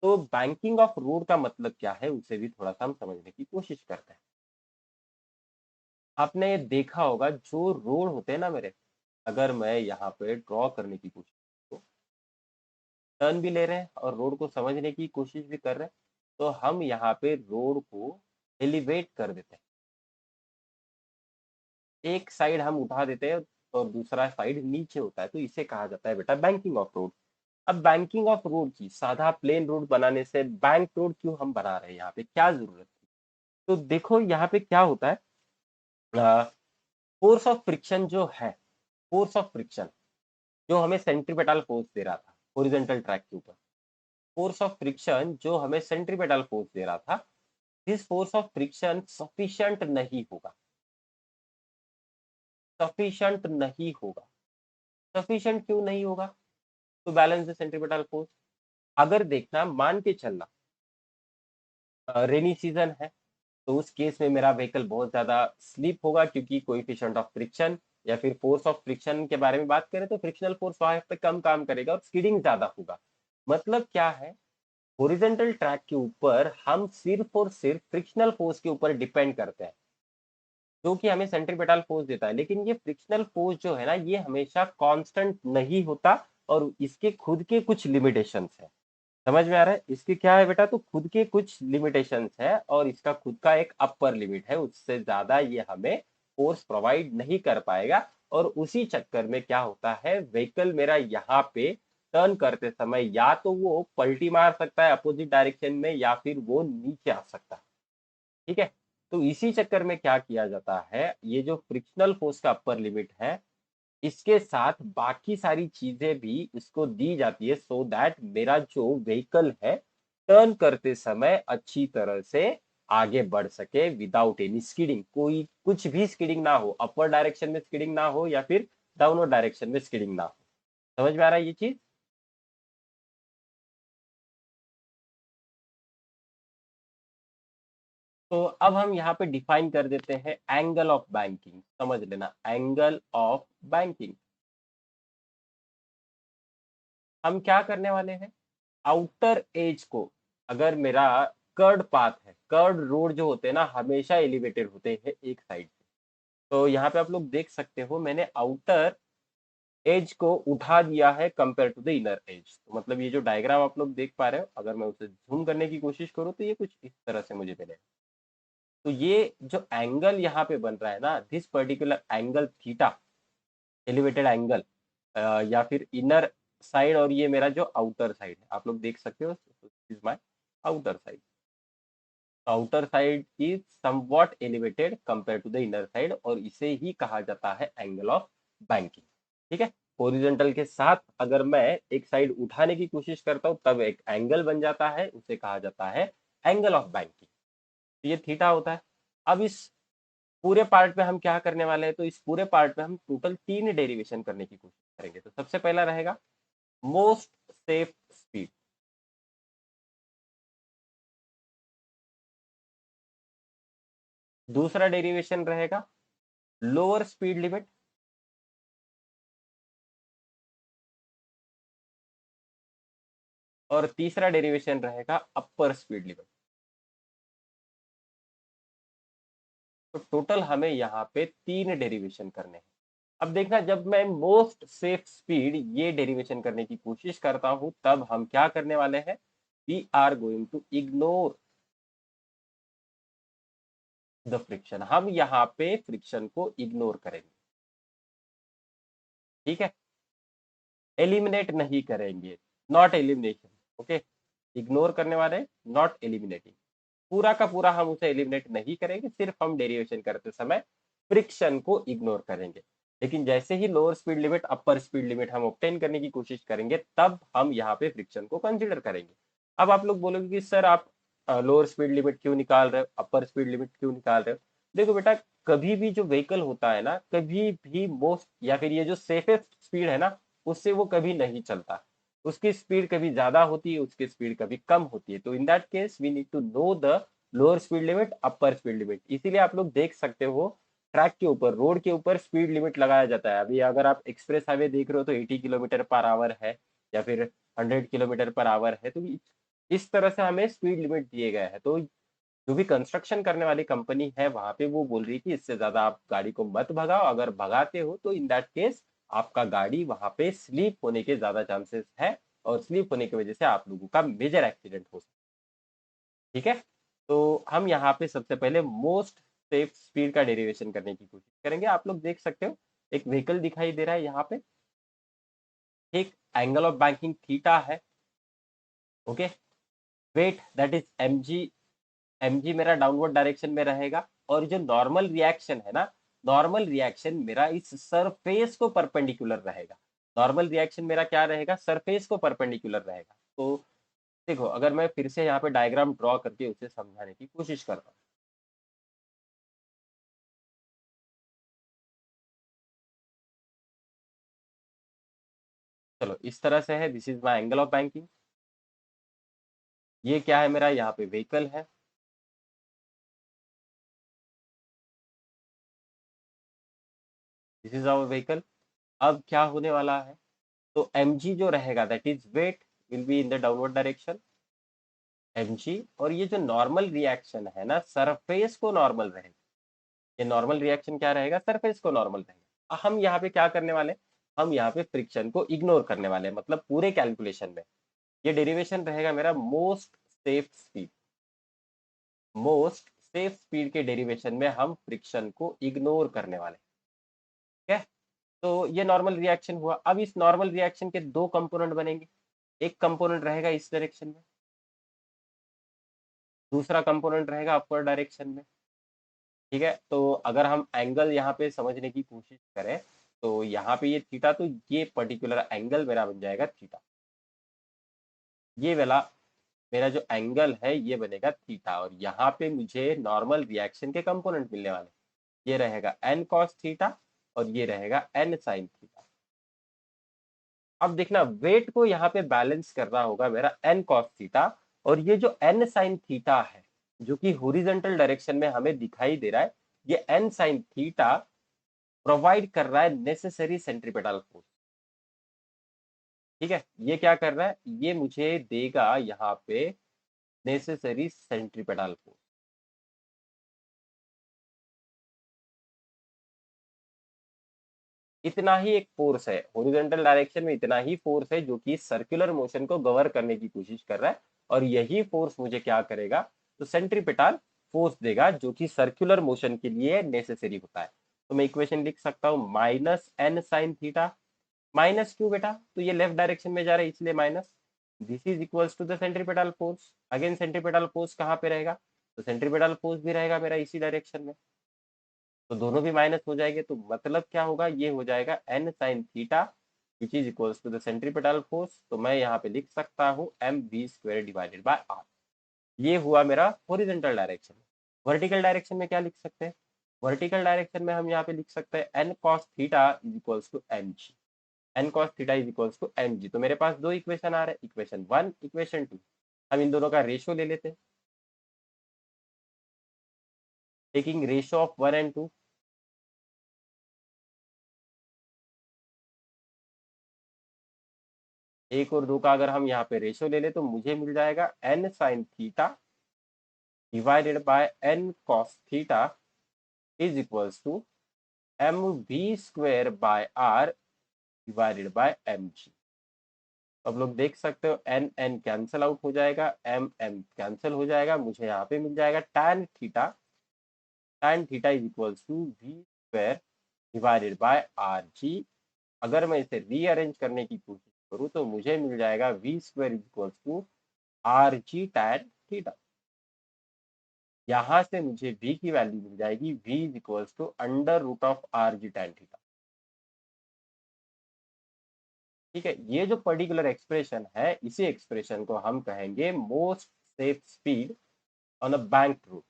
तो बैंकिंग ऑफ रोड का मतलब क्या है, उसे भी थोड़ा सा हम समझने की कोशिश करते हैं। आपने देखा होगा जो रोड होते हैं ना मेरे, अगर मैं यहाँ पे ड्रॉ करने की कोशिश तो टर्न भी ले रहे हैं और रोड को समझने की कोशिश भी कर रहे हैं, तो हम यहाँ पे रोड को एलिवेट कर देते हैं। एक साइड हम उठा देते हैं और दूसरा साइड नीचे होता है, तो इसे कहा जाता है बेटा बैंकिंग ऑफ रोड। अब बैंकिंग ऑफ रोड की साधा प्लेन रोड बनाने से बैंक रोड क्यों हम बना रहे हैं, यहाँ पे क्या जरूरत थी? तो देखो यहाँ पे क्या होता है, फोर्स ऑफ फ्रिक्शन जो है, फोर्स ऑफ फ्रिक्शन जो हमें सेंट्रीपेटल फोर्स दे रहा था हॉरिजॉन्टल ट्रैक के ऊपर, फोर्स ऑफ फ्रिक्शन जो हमें सेंट्रीपेटल फोर्स दे रहा था, this force of friction sufficient नहीं होगा, सफिशिएंट नहीं होगा। सफिशिएंट क्यों नहीं होगा, तो बैलेंस द सेंट्रीपेटल फोर्स। अगर देखना, मान के चलना रेनी सीजन है, तो उस केस में मेरा व्हीकल बहुत ज्यादा स्लिप होगा, क्योंकि कोएफिशिएंट ऑफ फ्रिक्शन या फिर फोर्स ऑफ फ्रिक्शन के बारे में बात करें तो फ्रिक्शनल फोर्स वहां पे कम काम करेगा और स्किडिंग ज्यादा होगा। मतलब क्या है, हॉरिजॉन्टल ट्रैक के ऊपर हम सिर्फ और सिर्फ फ्रिक्शनल फोर्स के ऊपर डिपेंड करते हैं, जो कि हमें सेंट्रीपेटल फोर्स देता है। लेकिन ये फ्रिक्शनल फोर्स जो है ना, ये हमेशा कांस्टेंट नहीं होता और इसके खुद के कुछ लिमिटेशंस है। समझ में आ रहा है, इसके क्या है बेटा, तो खुद के कुछ लिमिटेशंस है और इसका खुद का एक अपर लिमिट है, उससे ज्यादा ये हमें फोर्स प्रोवाइड नहीं कर पाएगा। और उसी चक्कर में क्या होता है, व्हीकल मेरा यहाँ पे टर्न करते समय या तो वो पलटी मार सकता है अपोजिट डायरेक्शन में, या फिर वो नीचे आ सकता है। ठीक है, तो इसी चक्कर में क्या किया जाता है, ये जो फ्रिक्शनल फोर्स का अपर लिमिट है, इसके साथ बाकी सारी चीजें भी इसको दी जाती है, सो दैट मेरा जो व्हीकल है टर्न करते समय अच्छी तरह से आगे बढ़ सके विदाउट एनी स्किडिंग, कोई कुछ भी स्किडिंग ना हो, अपर डायरेक्शन में स्किडिंग ना हो या फिर डाउनवर्ड डायरेक्शन में स्किडिंग ना हो। समझ में आ रहा है ये चीज? तो अब हम यहाँ पे डिफाइन कर देते हैं एंगल ऑफ बैंकिंग। समझ लेना, एंगल ऑफ बैंकिंग। हम क्या करने वाले हैं, आउटर एज को, अगर मेरा कर्ड पाथ है, कर्ड रोड जो होते हैं ना हमेशा एलिवेटेड होते हैं एक साइड से। तो यहाँ पे आप लोग देख सकते हो मैंने आउटर एज को उठा दिया है compare to the inner edge. तो मतलब ये जो डायग्राम आप लोग देख पा रहे हो, अगर मैं उसे जूम करने की कोशिश करूँ तो ये कुछ इस तरह से मुझे मिलेगा। तो ये जो एंगल यहाँ पे बन रहा है ना, this particular angle theta, elevated angle, या फिर इनर साइड, और ये मेरा जो आउटर साइड है आप लोग देख सकते हो, is my outer side. Outer side is somewhat elevated compare to the inner side, और इसे ही कहा जाता है एंगल ऑफ बैंकिंग। ठीक है, हॉरिजॉन्टल के साथ अगर मैं एक साइड उठाने की कोशिश करता हूं तब एक एंगल बन जाता है, उसे कहा जाता है एंगल ऑफ बैंकिंग। तो ये थीटा होता है। अब इस पूरे पार्ट में हम क्या करने वाले हैं, तो इस पूरे पार्ट में हम टोटल 3 डेरिवेशन करने की कोशिश करेंगे। तो सबसे पहला रहेगा मोस्ट सेफ स्पीड। दूसरा डेरिवेशन रहेगा लोअर स्पीड लिमिट। और तीसरा डेरिवेशन रहेगा अपर स्पीड लिमिट। तो टोटल हमें यहाँ पे 3 डेरिवेशन करने हैं। अब देखना, जब मैं मोस्ट सेफ स्पीड ये डेरिवेशन करने की कोशिश करता हूं तब हम क्या करने वाले हैं, we are going to ignore the friction. हम यहाँ पे फ्रिक्शन को इग्नोर करेंगे। ठीक है, एलिमिनेट नहीं करेंगे, नॉट एलिमिनेशन। ओके, इग्नोर करने वाले, नॉट एलिमिनेटिंग। पूरा का पूरा हम उसे एलिमिनेट नहीं करेंगे, सिर्फ हम डेरिवेशन करते समय फ्रिक्शन को इग्नोर करेंगे। लेकिन जैसे ही lower speed limit upper speed limit हम ऑब्टेन करने की कोशिश करेंगे तब हम यहाँ पे फ्रिक्शन को कंसिडर करेंगे। अब आप लोग बोलोगे कि सर आप लोअर स्पीड लिमिट क्यों निकाल रहे हो, अपर स्पीड लिमिट क्यों निकाल रहे हो? देखो बेटा, कभी भी जो व्हीकल होता है ना, कभी भी मोस्ट या फिर ये जो सेफेस्ट स्पीड है ना, उससे वो कभी नहीं चलता। उसकी स्पीड कभी ज्यादा होती है, उसकी स्पीड कभी कम होती है। तो in that case we need to know the lower speed limit, upper speed limit. इसीलिए आप लोग देख सकते हो ट्रैक के ऊपर, रोड के ऊपर स्पीड लिमिट लगाया जाता है। अभी अगर आप एक्सप्रेस हाईवे देख रहे हो तो 80 किलोमीटर पर आवर है या फिर 100 किलोमीटर पर आवर है। तो इस तरह से हमें स्पीड लिमिट दिए गए हैं। तो जो भी कंस्ट्रक्शन करने वाली कंपनी है वहां पे वो बोल रही है कि इससे ज्यादा आप गाड़ी को मत भगाओ, अगर भगाते हो तो इन दैट केस आपका गाड़ी वहां पे स्लीप होने के ज्यादा चांसेस है, और स्लीप होने की वजह से आप लोगों का मेजर एक्सीडेंट हो सकता है। ठीक है, तो हम यहाँ पे सबसे पहले मोस्ट सेफ स्पीड का डेरिवेशन करने की कोशिश करेंगे। आप लोग देख सकते हो एक व्हीकल दिखाई दे रहा है यहाँ पे, एक एंगल ऑफ बैंकिंग थीटा है। Okay, weight that is mg, mg मेरा डाउनवर्ड डायरेक्शन में रहेगा। और जो नॉर्मल रिएक्शन है ना, नॉर्मल रिएक्शन मेरा इस सरफेस को परपेंडिकुलर रहेगा। नॉर्मल रिएक्शन मेरा क्या रहेगा, सरफेस को परपेंडिकुलर रहेगा। तो देखो, अगर मैं फिर से यहाँ पे डायग्राम ड्रॉ करके उसे समझाने की कोशिश करता हूँ। चलो, इस तरह से है, this is my angle of banking. ये क्या है, मेरा यहाँ पे व्हीकल है। This is our vehicle. अब क्या होने वाला है, तो mg जो रहेगा that is weight, will be in the downward direction, mg। और ये जो नॉर्मल रिएक्शन है ना, सरफेस को नॉर्मल रहेगा। ये नॉर्मल रिएक्शन क्या रहेगा, सरफेस को नॉर्मल रहेगा। हम यहाँ पे क्या करने वाले, हम यहाँ पे फ्रिक्शन को इग्नोर करने वाले हैं, मतलब पूरे कैलकुलेशन में। ये डेरिवेशन रहेगा मेरा most safe speed. Most safe speed के डेरिवेशन में हम फ्रिक्शन को इग्नोर करने वाले हैं। ठीक है, तो ये नॉर्मल रिएक्शन हुआ। अब इस नॉर्मल रिएक्शन के दो कंपोनेंट बनेंगे। एक कंपोनेंट रहेगा इस डायरेक्शन में, दूसरा कंपोनेंट रहेगा अपर डायरेक्शन में। ठीक है, तो अगर हम एंगल यहाँ पे समझने की कोशिश करें तो यहाँ पे ये थीटा, तो ये पर्टिकुलर एंगल मेरा बन जाएगा थीटा। ये वाला मेरा जो एंगल है ये बनेगा थीटा, और यहाँ पे मुझे नॉर्मल रिएक्शन के कंपोनेंट मिलने वाले, ये रहेगा एन कॉस थीटा और ये रहेगा एन साइन थीटा। अब देखना वेट को यहाँ पे बैलेंस करना होगा मेरा एन कॉस थीटा, और ये जो एन साइन थीटा है जो कि हॉरिजॉन्टल डायरेक्शन में हमें दिखाई दे रहा है, ये एन साइन थीटा प्रोवाइड कर रहा है नेसेसरी सेंट्रीपेटल फोर्स। ठीक है, ये क्या कर रहा है, ये मुझे देगा यहाँ पे नेसेसरी सेंट्रीपेटल फोर्स। इतना ही एक फोर्स है हॉरिजॉन्टल डायरेक्शन में, इतना ही फोर्स है जो कि सर्कुलर मोशन को गवर्न करने की कोशिश कर रहा है, और यही फोर्स मुझे क्या करेगा, तो सेंट्रीपिटल फोर्स देगा जो कि सर्कुलर मोशन के लिए नेसेसरी होता है। तो मैं इक्वेशन लिख सकता हूँ minus N sine theta. Minus क्यों बेटा, तो ये लेफ्ट डायरेक्शन में जा रहा है इसलिए minus. This is equals to the centripetal force. Again centripetal force कहाँ पे रहेगा, तो सेंट्रीपिटल फोर्स भी रहेगा मेरा इसी डायरेक्शन में, तो दोनों भी माइनस हो जाएंगे, तो मतलब क्या होगा, ये हो जाएगा n sine theta which is equals to the centripetal force. तो मैं यहाँ पे लिख सकता हूँ m we square divided by r. ये हुआ मेरा हॉरिजॉन्टल डायरेक्शन में। वर्टिकल डायरेक्शन में क्या लिख सकते हैं, वर्टिकल डायरेक्शन में हम यहाँ पे लिख सकते हैं N cos theta is equals to M g. N cos theta is equals to M G. तो मेरे पास दो इक्वेशन आ रहे हैं, इक्वेशन वन इक्वेशन टू। हम इन दोनों का रेशो ले लेते हैं, taking ratio of one and two. एक और दो का अगर हम यहाँ पे रेशो ले ले तो मुझे मिल जाएगा n sine theta divided by N cos theta is equals to M we square by are divided by M G. अब लोग देख सकते हो एन एन कैंसल आउट हो जाएगा, एम एम कैंसल हो जाएगा, मुझे यहाँ पे मिल जाएगा tan theta. tan theta is equals to v square divided by are g. अगर मैं इसे रीअरेंज करने की कोशिश करूँ तो मुझे मिल जाएगा we square is equals to r g tan theta. यहाँ से मुझे v की वैल्यू मिल जाएगी v is equals to under root of are g tan theta. ठीक है, ये जो पर्टिकुलर एक्सप्रेशन है इसी एक्सप्रेशन को हम कहेंगे most safe speed on a bank route.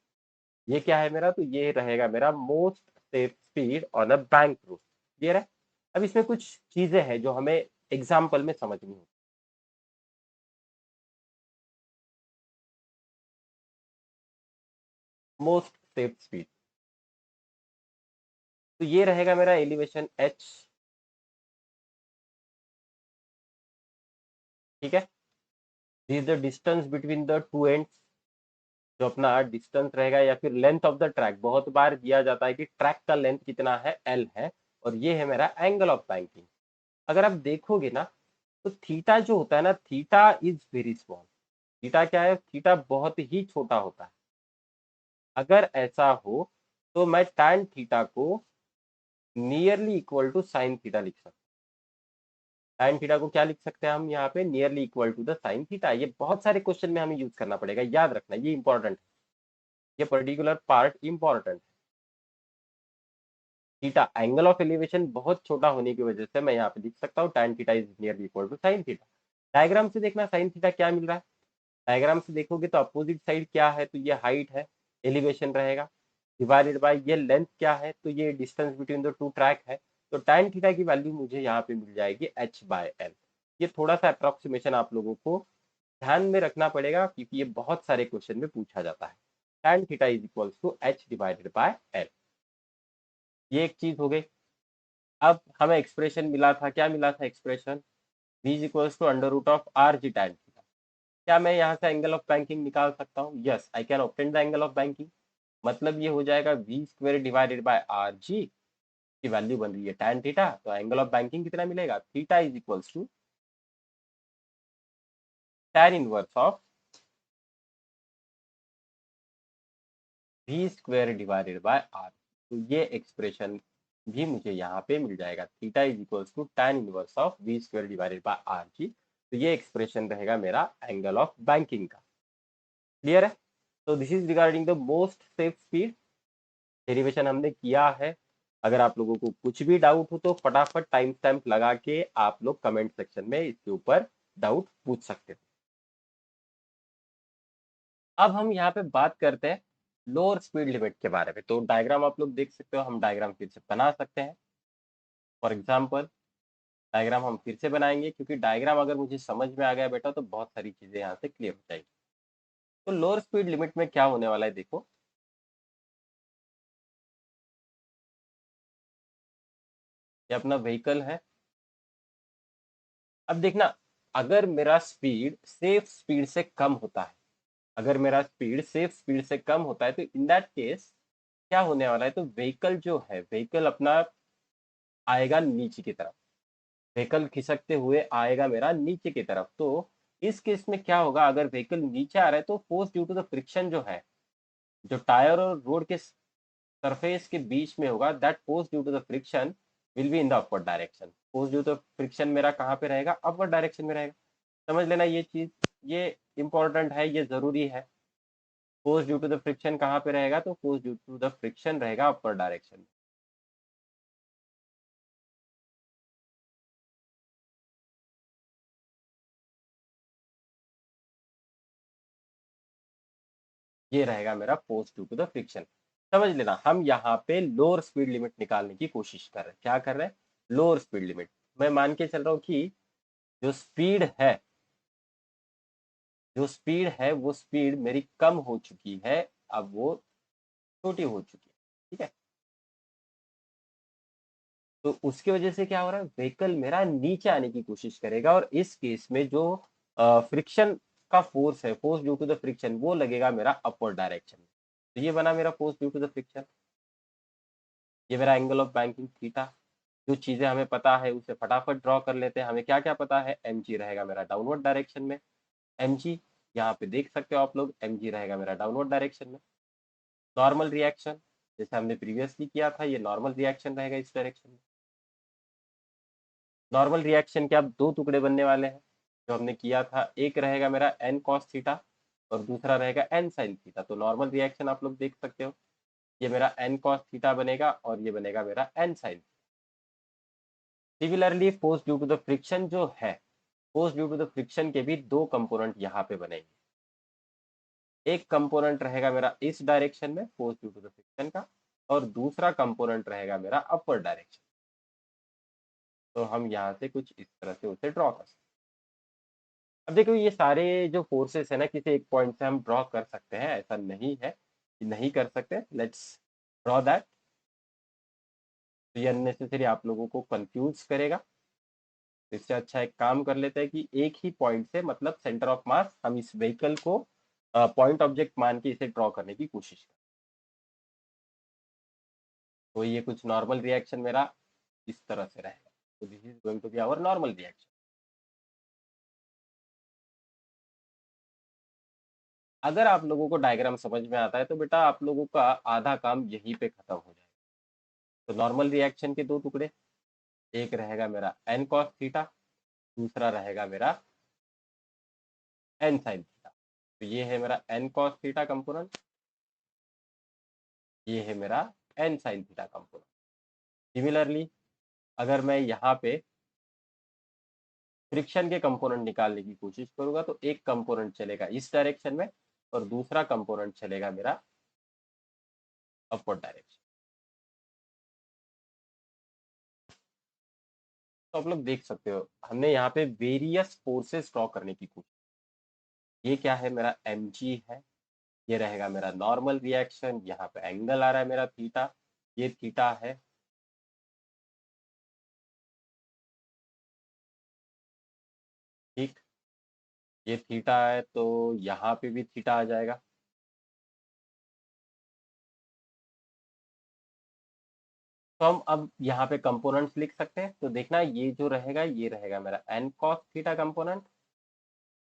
ये क्या है मेरा, तो ये रहेगा मेरा most safe speed on a bank route. Clear है। अब इसमें कुछ चीजें हैं जो हमें एग्जाम्पल में समझनी होगी। मोस्ट सेफ स्पीड, तो ये रहेगा मेरा एलिवेशन h। ठीक है, this the distance between the two ends, जो अपना डिस्टेंस रहेगा, या फिर लेंथ ऑफ द ट्रैक। बहुत बार दिया जाता है कि ट्रैक का लेंथ कितना है, एल है, और ये है मेरा एंगल ऑफ बैंकिंग। अगर आप देखोगे ना तो थीटा जो होता है ना, theta is very small. Theta क्या है, थीटा बहुत ही छोटा होता है। अगर ऐसा हो तो मैं tan थीटा को nearly equal to sine theta लिख सकता हूँ। tan थीटा को क्या लिख सकते हैं हम यहाँ पे, nearly equal to the sine theta. ये बहुत सारे क्वेश्चन में हमें यूज करना पड़ेगा, याद रखना ये इंपॉर्टेंट है, ये पर्टिकुलर पार्ट इंपॉर्टेंट है। थीटा एंगल ऑफ एलिवेशन बहुत छोटा होने की वजह से मैं यहाँ पे लिख सकता हूँ tan theta is nearly equal to sine theta. Diagram से देखना साइन थीटा क्या मिल रहा है, डायग्राम से देखोगे तो अपोजिट साइड क्या है, तो ये हाइट है, एलिवेशन रहेगा, डिवाइडेड बाय ये लेंथ क्या है, तो ये distance between the two track है। तो tan थीटा की वैल्यू मुझे यहाँ पे मिल जाएगी h बाय एल। ये थोड़ा सा अप्रोक्सीमेशन आप लोगों को ध्यान में रखना पड़ेगा क्योंकि ये बहुत सारे क्वेश्चन में पूछा जाता है। tan theta is equals to h divided by l, ये एक चीज हो गई। अब हमें एक्सप्रेशन मिला था, क्या मिला था expression, v is equals to under root of are g tan theta. क्या मैं यहाँ से एंगल ऑफ बैंकिंग निकाल सकता हूँ, yes I can obtain the angle of banking. मतलब ये हो जाएगा we square divided by are G की वैल्यू बन रही है tan थीटा, तो एंगल ऑफ बैंकिंग कितना मिलेगा, theta is equals to tan inverse of V square divided by are. तो ये एक्सप्रेशन भी मुझे यहाँ पे मिल जाएगा, theta is equals to tan inverse of V square divided by are G. तो ये एक्सप्रेशन रहेगा मेरा एंगल ऑफ बैंकिंग का। क्लियर है। तो this is regarding the most safe speed. Derivation हमने किया है। अगर आप लोगों को कुछ भी डाउट हो तो फटाफट टाइम स्टैम्प लगा के आप लोग कमेंट सेक्शन में इसके ऊपर डाउट पूछ सकते हो। अब हम यहाँ पे बात करते हैं लोअर स्पीड लिमिट के बारे में। तो डायग्राम आप लोग देख सकते हो, हम डायग्राम फिर से बना सकते हैं। फॉर एग्जाम्पल डायग्राम हम फिर से बनाएंगे, क्योंकि डायग्राम अगर मुझे समझ में आ गया बेटा तो बहुत सारी चीजें यहाँ से क्लियर हो जाएगी। तो लोअर स्पीड लिमिट में क्या होने वाला है, देखो ये अपना व्हीकल है। अब देखना, अगर मेरा स्पीड सेफ स्पीड से कम होता है, अगर मेरा स्पीड सेफ स्पीड से कम होता है, तो इन दैट केस क्या होने वाला है, तो व्हीकल जो है, व्हीकल अपना आएगा नीचे की तरफ, व्हीकल खिसकते हुए आएगा मेरा नीचे की तरफ। तो इस केस में क्या होगा, अगर व्हीकल नीचे आ रहा है तो force due to the friction जो है, जो टायर और रोड के सरफेस के बीच में होगा, that force due to the friction will be in the upward direction. Force due to friction मेरा कहाँ पे रहेगा, अपवर्ड डायरेक्शन में रहेगा। समझ लेना ये चीज, ये इंपॉर्टेंट है, ये जरूरी है। Force due to the friction कहाँ पे रहेगा, तो force due to the friction रहेगा अपर डायरेक्शन में। ये रहेगा मेरा force due to the friction. समझ लेना, हम यहाँ पे लोअर स्पीड लिमिट निकालने की कोशिश कर रहे हैं। क्या कर रहे हैं, लोअर स्पीड लिमिट। मैं मान के चल रहा हूँ कि जो स्पीड है, जो स्पीड है वो स्पीड मेरी कम हो चुकी है, अब वो छोटी हो चुकी है। ठीक है, तो उसकी वजह से क्या हो रहा है, व्हीकल मेरा नीचे आने की कोशिश करेगा, और इस केस में जो फ्रिक्शन का फोर्स है, force due to the friction, वो लगेगा मेरा अपवर्ड डायरेक्शन में। तो ये बना मेरा force due to the friction. ये मेरा एंगल ऑफ बैंकिंग थीटा। जो चीजें हमें पता है उसे फटाफट ड्रॉ कर लेते हैं। हमें क्या क्या पता है, एम जी रहेगा मेरा डाउनवर्ड डायरेक्शन में, एम जी यहाँ पे देख सकते हो आप लोग, एम जी रहेगा मेरा डाउनवर्ड डायरेक्शन में। नॉर्मल रिएक्शन जैसे हमने प्रीवियसली किया था, ये नॉर्मल रिएक्शन रहेगा इस डायरेक्शन में। नॉर्मल रिएक्शन के अब दो टुकड़े बनने वाले हैं जो हमने किया था, एक रहेगा मेरा एन कॉस थीटा और दूसरा रहेगा एन साइन थीटा। तो नॉर्मल रिएक्शन आप लोग देख सकते हो, ये मेरा एन कॉस थीटा बनेगा और ये बनेगा मेरा N sine. Similarly force due to the friction जो है, force due to the friction के भी दो कंपोनेंट यहाँ पे बनेंगे। एक कंपोनेंट रहेगा मेरा इस डायरेक्शन में force due to the friction का, और दूसरा कंपोनेंट रहेगा मेरा अपर डायरेक्शन। तो हम यहाँ से कुछ इस तरह से उसे ड्रॉ कर सकते हैं। अब देखो ये सारे जो फोर्सेस है ना, किसी एक पॉइंट से हम ड्रॉ कर सकते हैं, ऐसा नहीं है कि नहीं कर सकते। Let's draw that. तो ये अननेसेसरी आप लोगों को कंफ्यूज करेगा। तो इससे अच्छा एक काम कर लेते हैं कि एक ही पॉइंट से, मतलब सेंटर ऑफ मास, हम इस व्हीकल को पॉइंट ऑब्जेक्ट मान के इसे ड्रॉ करने की कोशिश करें। तो ये कुछ नॉर्मल रिएक्शन मेरा इस तरह से रहेगा। तो this is going to be our normal reaction. अगर आप लोगों को डायग्राम समझ में आता है तो बेटा आप लोगों का आधा काम यहीं पे खत्म हो जाएगा। तो नॉर्मल रिएक्शन के दो टुकड़े, एक रहेगा मेरा एन कॉस थीटा, दूसरा रहेगा मेरा एन साइन थीटा। तो ये है मेरा एन कॉस थीटा कंपोनेंट, ये है मेरा N sine theta component. Similarly अगर मैं यहाँ पे फ्रिक्शन के कंपोनेंट निकालने की कोशिश करूंगा, तो एक कंपोनेंट चलेगा इस डायरेक्शन में और दूसरा कंपोनेंट चलेगा मेरा अपवर्ड डायरेक्शन। तो आप लोग देख सकते हो हमने यहाँ पे वेरियस फोर्सेस ड्रॉ करने की कोशिश। ये क्या है, मेरा एम जी है, ये रहेगा मेरा नॉर्मल रिएक्शन, यहाँ पे एंगल आ रहा है मेरा थीटा, ये थीटा है। ठीक, ये थीटा है तो यहाँ पे भी थीटा आ जाएगा। तो हम अब यहाँ पे कंपोनेंट्स लिख सकते हैं। तो देखना ये जो रहेगा, ये रहेगा मेरा एन कॉस थीटा कंपोनेंट,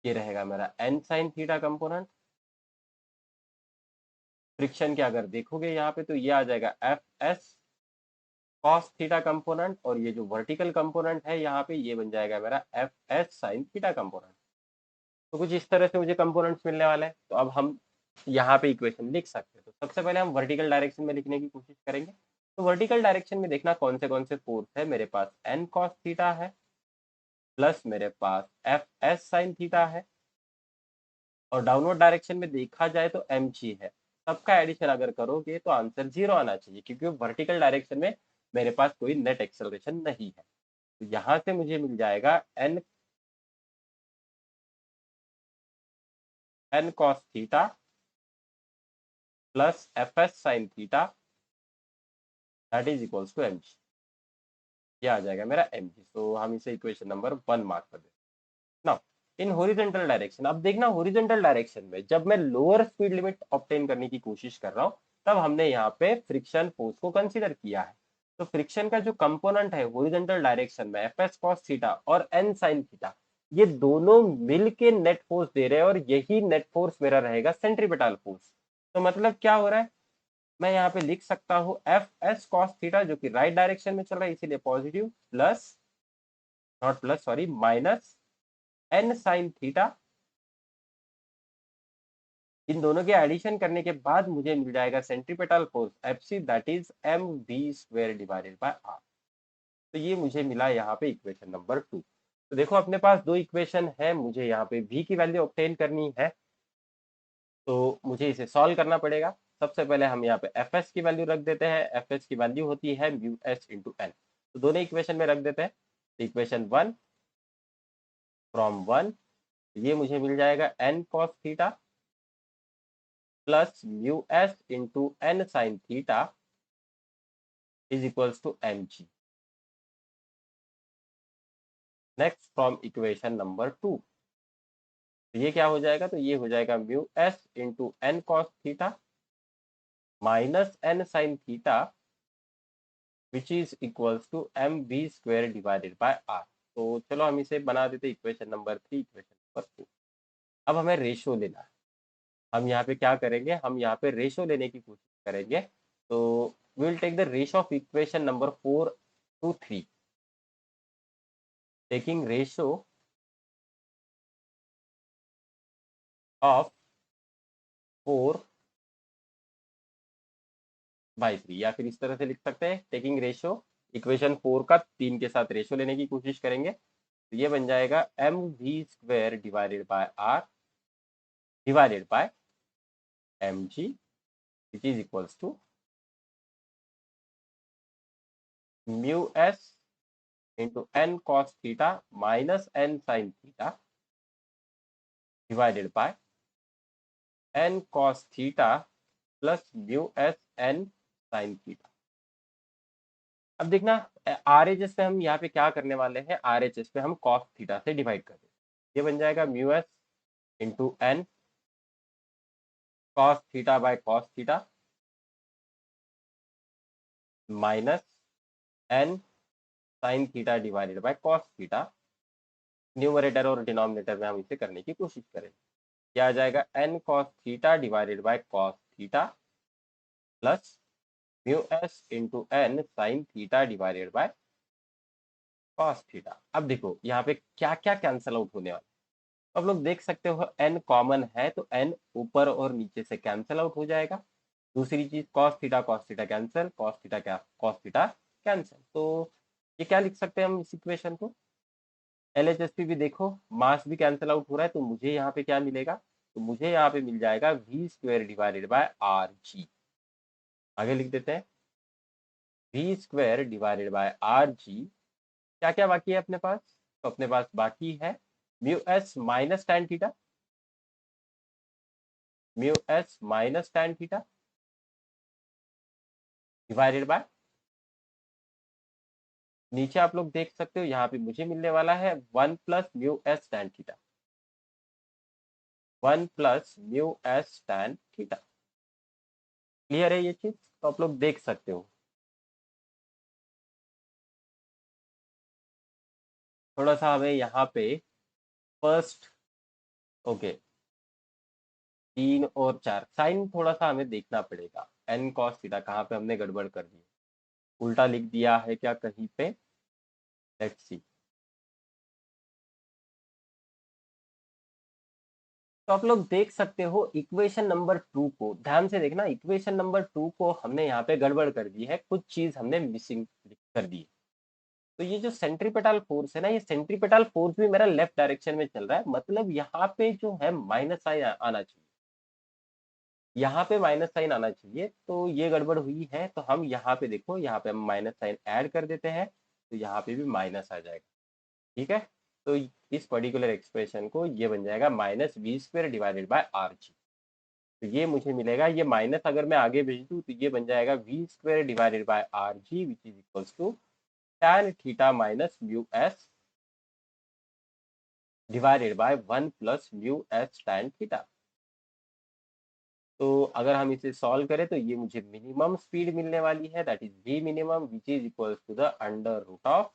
ये रहेगा मेरा N sine theta component. Friction के अगर देखोगे यहाँ पे तो ये आ जाएगा F S cos theta component, और ये जो वर्टिकल कंपोनेंट है यहाँ पे ये बन जाएगा मेरा F S sine theta component. तो कुछ इस तरह से मुझे कंपोनेंट्स मिलने वाले हैं। तो अब हम यहाँ पे इक्वेशन लिख सकते हैं। तो सबसे पहले हम वर्टिकल डायरेक्शन में लिखने की कोशिश करेंगे। तो वर्टिकल डायरेक्शन में देखना कौन से फोर्स है। मेरे पास एन कॉस थीटा है प्लस मेरे पास एफ एस साइन थीटा है, और डाउनवर्ड डायरेक्शन में देखा जाए तो एम जी है। सबका एडिशन अगर करोगे तो आंसर 0 आना चाहिए, क्योंकि वर्टिकल डायरेक्शन में मेरे पास कोई नेट एक्सेलरेशन नहीं है। तो यहाँ से मुझे मिल जाएगा N cos theta plus F S sine theta that is equals to M G. ये आ जाएगा मेरा एम जी। तो हम इसे इक्वेशन नंबर 1 मार्क कर देते हैं। नाउ इन हॉरिजॉन्टल डायरेक्शन, अब देखना हॉरिजॉन्टल डायरेक्शन में जब मैं लोअर स्पीड लिमिट ऑब्टेन करने की कोशिश कर रहा हूँ, तब हमने यहाँ पे फ्रिक्शन फोर्स को कंसीडर किया है। तो फ्रिक्शन का जो कंपोनेंट है हॉरिजॉन्टल डायरेक्शन में एफ एस कॉस थीटा और एन साइन थीटा, ये दोनों मिलके नेट फोर्स दे रहे हैं, और यही नेट फोर्स मेरा रहेगा सेंट्रीपिटल फोर्स। तो मतलब क्या हो रहा है, मैं यहाँ पे लिख सकता हूँ एफ एस कॉस थीटा जो कि राइट डायरेक्शन में चल रहा है इसीलिए positive, plus not plus sorry minus N sine theta. इन दोनों के एडिशन करने के बाद मुझे मिल जाएगा centripetal force F C that is M we square divided by are. तो ये मुझे मिला यहाँ पे इक्वेशन नंबर 2। तो देखो अपने पास दो इक्वेशन है, मुझे यहाँ पे v की वैल्यू ऑब्टेन करनी है, तो मुझे इसे सॉल्व करना पड़ेगा। सबसे पहले हम यहाँ पे एफ एस की वैल्यू रख देते हैं। एफ एस की वैल्यू होती है म्यू एस इंटू एन। तो दोनों इक्वेशन में रख देते हैं। इक्वेशन 1 फ्रॉम 1, ये मुझे मिल जाएगा N cos theta plus mu S into N sine theta is equals to M G. Next from equation number 2, तो ये क्या हो जाएगा, तो ये हो जाएगा mu S into N cos theta minus N sine theta which is equals to M we square divided by are. तो चलो हम इसे बना देते इक्वेशन नंबर 3, इक्वेशन नंबर 2। अब हमें रेशो लेना है। हम यहाँ पे क्या करेंगे, हम यहाँ पे रेशो लेने की कोशिश करेंगे। तो will take the ratio of equation number 4 to 3, taking ratio of 4/3, या फिर इस तरह से लिख सकते हैं टेकिंग रेशो इक्वेशन 4 का 3 के साथ रेशो लेने की कोशिश करेंगे। तो ये बन जाएगा M we square divided by are divided by M G which is equals to mu S into N cos theta minus N sine theta divided by N cos theta plus mu S N sine theta. अब देखना R H S पे हम यहाँ पे क्या करने वाले हैं, आर एच एस पे हम कॉस थीटा से डिवाइड कर देंगे। ये बन जाएगा mu S into N cos theta by cos theta minus N sine theta divided by cos theta. Numerator और डिनोमिनेटर में हम इसे करने की कोशिश करेंगे। क्या आ जाएगा, N cos theta divided by cos theta plus mu S into N sine theta divided by cos theta. अब देखो यहाँ पे क्या क्या कैंसल आउट होने वाला है। अब लोग देख सकते हो एन कॉमन है, तो एन ऊपर और नीचे से कैंसल आउट हो जाएगा। दूसरी चीज cos theta cancel, cos theta cancel. तो ये क्या लिख सकते हैं हम इस इक्वेशन को, एल एच एस पी भी देखो, मास भी कैंसल आउट हो रहा है, तो मुझे यहाँ पे क्या मिलेगा, तो मुझे यहाँ पे मिल जाएगा V square divided by are G. आगे लिख देते हैं V square divided by are G. क्या क्या बाकी है अपने पास, तो अपने पास बाकी है mu S minus tan theta, mu S minus tan theta divided bye, नीचे आप लोग देख सकते हो यहाँ पे मुझे मिलने वाला है 1 plus mu S tan theta, 1 plus mu S tan theta. Clear है ये चीज, तो आप लोग देख सकते हो। थोड़ा सा हमें यहाँ पे फर्स्ट, ओके, 3 और 4 साइन थोड़ा सा हमें देखना पड़ेगा। एन कॉस थीटा कहाँ पे हमने गड़बड़ कर दी, उल्टा लिख दिया है क्या कहीं पे, लेट्स सी। तो आप लोग देख सकते हो इक्वेशन नंबर 2 को ध्यान से देखना, इक्वेशन नंबर 2 को हमने यहाँ पे गड़बड़ कर दी है, कुछ चीज हमने मिसिंग कर दी है। तो ये जो सेंट्रीपेटल फोर्स है ना, ये सेंट्रीपेटल फोर्स भी मेरा लेफ्ट डायरेक्शन में चल रहा है, मतलब यहाँ पे जो है माइनस साइन आना चाहिए, यहाँ पे माइनस साइन आना चाहिए, तो ये गड़बड़ हुई है। तो हम यहाँ पे देखो, यहाँ पे हम माइनस साइन ऐड कर देते हैं, तो यहाँ पे भी माइनस आ जाएगा। ठीक है, तो इस पर्टिकुलर एक्सप्रेशन को ये बन जाएगा minus V square divided by are G. तो ये मुझे मिलेगा, ये माइनस अगर मैं आगे भेज दूं तो ये बन जाएगा V square divided by are G which is equals to tan theta minus mu S divided by 1 plus mu S tan theta. तो अगर हम इसे सॉल्व करें तो ये मुझे मिनिमम स्पीड मिलने वाली है, that is V minimum which is equals to the under root of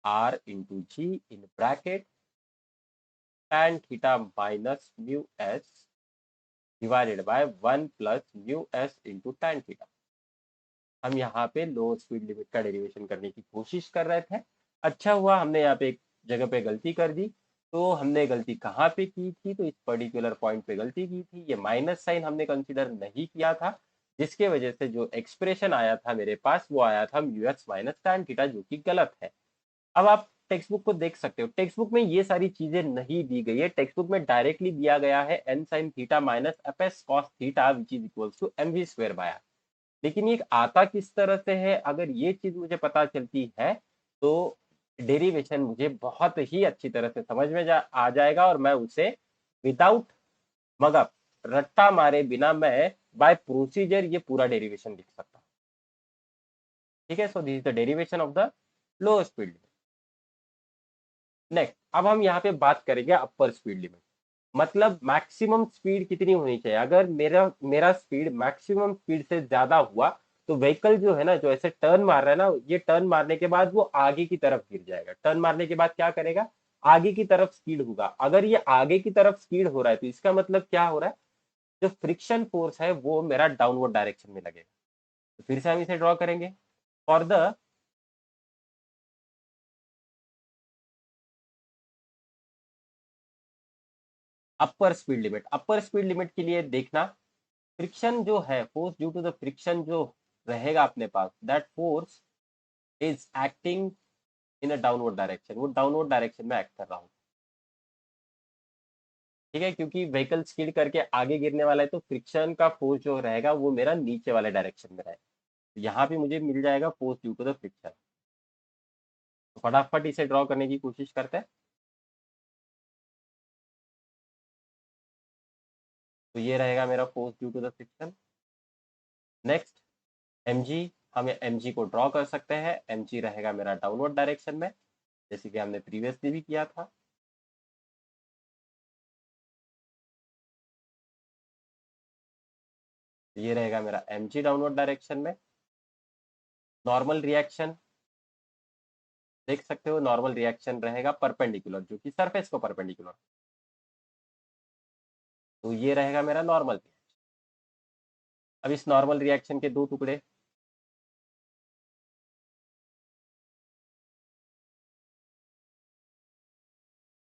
R into G in bracket tan theta minus mu S divided by 1 plus mu S into tan theta. हम यहाँ पे low speed limit का derivation करने की कोशिश कर रहे थे। अच्छा हुआ हमने यहाँ पे एक जगह पे गलती कर दी। तो हमने गलती कहाँ पे की थी, तो इस पर्टिकुलर पॉइंट पे गलती की थी, ये माइनस साइन हमने कंसीडर नहीं किया था, जिसके वजह से जो एक्सप्रेशन आया था मेरे पास वो आया था mu x minus tan theta, जो कि गलत है। अब आप टेक्स्ट बुक को देख सकते हो, टेक्स्ट बुक में ये सारी चीजें नहीं दी गई है, टेक्स्ट बुक में डायरेक्टली दिया गया है N sine theta minus F S cos theta which is equals to M we square by R. लेकिन ये आता किस तरह से है, अगर ये चीज मुझे पता चलती है तो डेरिवेशन मुझे बहुत ही अच्छी तरह से समझ में आ जाएगा, और मैं उसे विदाउट मगअप रट्टा मारे बिना मैं बाय प्रोसीजर ये पूरा डेरिवेशन लिख सकता हूँ। ठीक है, so this is the derivation of the low speed limit. Next, अब हम यहाँ पे बात करेंगे अपर स्पीड लिमिट, मतलब मैक्सिमम स्पीड कितनी होनी चाहिए। अगर मेरा मेरा स्पीड मैक्सिमम स्पीड से ज्यादा हुआ तो व्हीकल जो है ना, जो ऐसे टर्न मार रहा है ना, ये टर्न मारने के बाद वो आगे की तरफ गिर जाएगा। टर्न मारने के बाद क्या करेगा, आगे की तरफ स्पीड होगा। अगर ये आगे की तरफ स्पीड हो रहा है तो इसका मतलब क्या हो रहा है, जो फ्रिक्शन फोर्स है वो मेरा डाउनवर्ड डायरेक्शन में लगेगा। तो फिर से हम इसे ड्रॉ करेंगे for the upper speed limit. Upper speed limit के लिए देखना, फ्रिक्शन जो है, force due to the friction जो रहेगा अपने पास, that force is acting in a downward direction, वो डाउनवर्ड डायरेक्शन में एक्ट कर रहा हूँ। ठीक है, क्योंकि व्हीकल स्किड करके आगे गिरने वाला है तो फ्रिक्शन का फोर्स जो रहेगा वो मेरा नीचे वाले डायरेक्शन में रहेगा। तो यहाँ पे मुझे मिल जाएगा force due to the friction. तो फटाफट इसे ड्रॉ करने की कोशिश करते हैं। तो ये रहेगा मेरा force due to the friction. Next, M G, हम एम जी को ड्रॉ कर सकते हैं। एम जी रहेगा मेरा डाउनवर्ड डायरेक्शन में, जैसे कि हमने प्रीवियसली भी किया था। ये रहेगा मेरा एम जी डाउनवर्ड डायरेक्शन में। नॉर्मल रिएक्शन देख सकते हो, नॉर्मल रिएक्शन रहेगा परपेंडिकुलर, जो कि सरफेस को परपेंडिकुलर। तो ये रहेगा मेरा नॉर्मल रिएक्शन। अब इस नॉर्मल रिएक्शन के दो टुकड़े,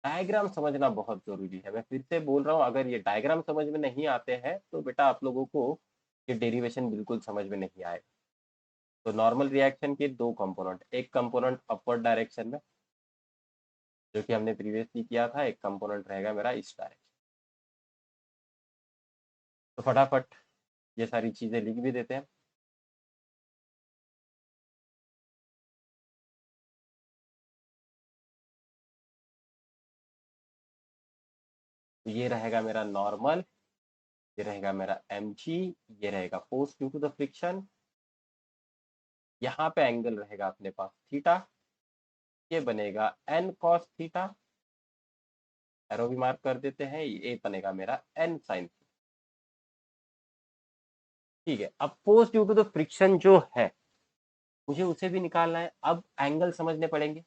डायग्राम समझना बहुत जरूरी है। मैं फिर से बोल रहा हूँ, अगर ये डायग्राम समझ में नहीं आते हैं तो बेटा आप लोगों को ये डेरिवेशन बिल्कुल समझ में नहीं आएगा। तो नॉर्मल रिएक्शन के दो कंपोनेंट, एक कंपोनेंट अपवर्ड डायरेक्शन में जो कि हमने प्रीवियसली किया था, एक कंपोनेंट रहेगा मेरा इस डायरेक्शन। तो फटाफट ये सारी चीजें लिख भी देते हैं। तो ये रहेगा मेरा नॉर्मल, ये रहेगा मेरा एम जी, ये रहेगा force due to the friction, यहाँ पे एंगल रहेगा अपने पास थीटा, ये बनेगा एन कॉस थीटा, एरो भी मार्क कर देते हैं, ये बनेगा मेरा एन साइन। ठीक है, अब force due to the friction जो है मुझे उसे भी निकालना है। अब एंगल समझने पड़ेंगे,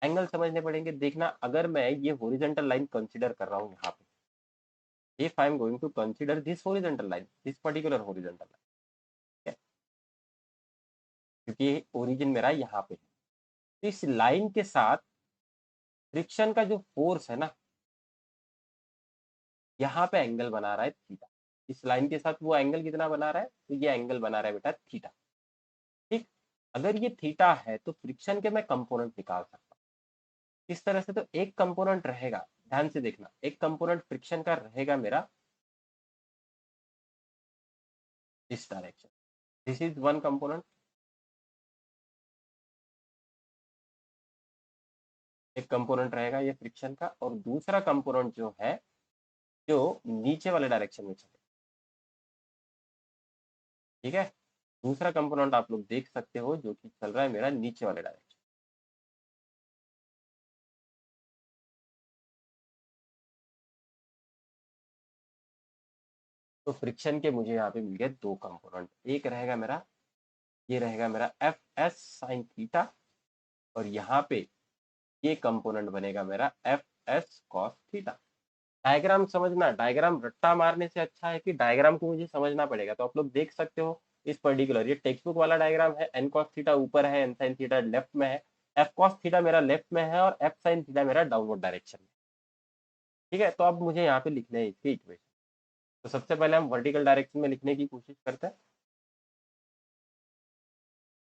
एंगल समझने पड़ेंगे। देखना, अगर मैं ये हॉरिजॉन्टल लाइन कंसीडर कर रहा हूँ यहाँ पे, if I am going to consider this horizontal line, this particular horizontal line, ठीक है, क्योंकि ओरिजिन मेरा यहाँ पे है। तो इस लाइन के साथ फ्रिक्शन का जो फोर्स है ना, यहाँ पे एंगल बना रहा है थीटा, इस लाइन के साथ वो एंगल कितना बना रहा है, तो ये एंगल बना रहा है बेटा थीटा। ठीक, अगर ये थीटा है तो फ्रिक्शन के मैं कंपोनेंट निकाल सकता हूँ इस तरह से। तो एक कंपोनेंट रहेगा, ध्यान से देखना, एक कंपोनेंट फ्रिक्शन का रहेगा मेरा इस direction, this is one component. एक कंपोनेंट रहेगा ये फ्रिक्शन का, और दूसरा कंपोनेंट जो है जो नीचे वाले डायरेक्शन में चले। ठीक है, दूसरा कंपोनेंट आप लोग देख सकते हो जो कि चल रहा है मेरा नीचे वाले डायरेक्शन। तो फ्रिक्शन के मुझे यहाँ पे मिल गए दो कंपोनेंट, एक रहेगा मेरा, ये रहेगा मेरा एफ एस साइन थीटा, और यहाँ पे ये कंपोनेंट बनेगा मेरा F S cos theta. Diagram समझना, डायग्राम रट्टा मारने से अच्छा है कि डायग्राम को मुझे समझना पड़ेगा। तो आप लोग देख सकते हो इस पर्टिकुलर, ये टेक्स्ट बुक वाला डायग्राम है, एन कॉस थीटा ऊपर है, एन साइन थीटा लेफ्ट में है, एफ कॉस थीटा मेरा लेफ्ट में है, और एफ साइन थीटा मेरा डाउनवर्ड डायरेक्शन में। ठीक है, तो अब मुझे यहाँ पे लिखने हैं इसके इक्वेशन। तो सबसे पहले हम वर्टिकल डायरेक्शन में लिखने की कोशिश करते हैं।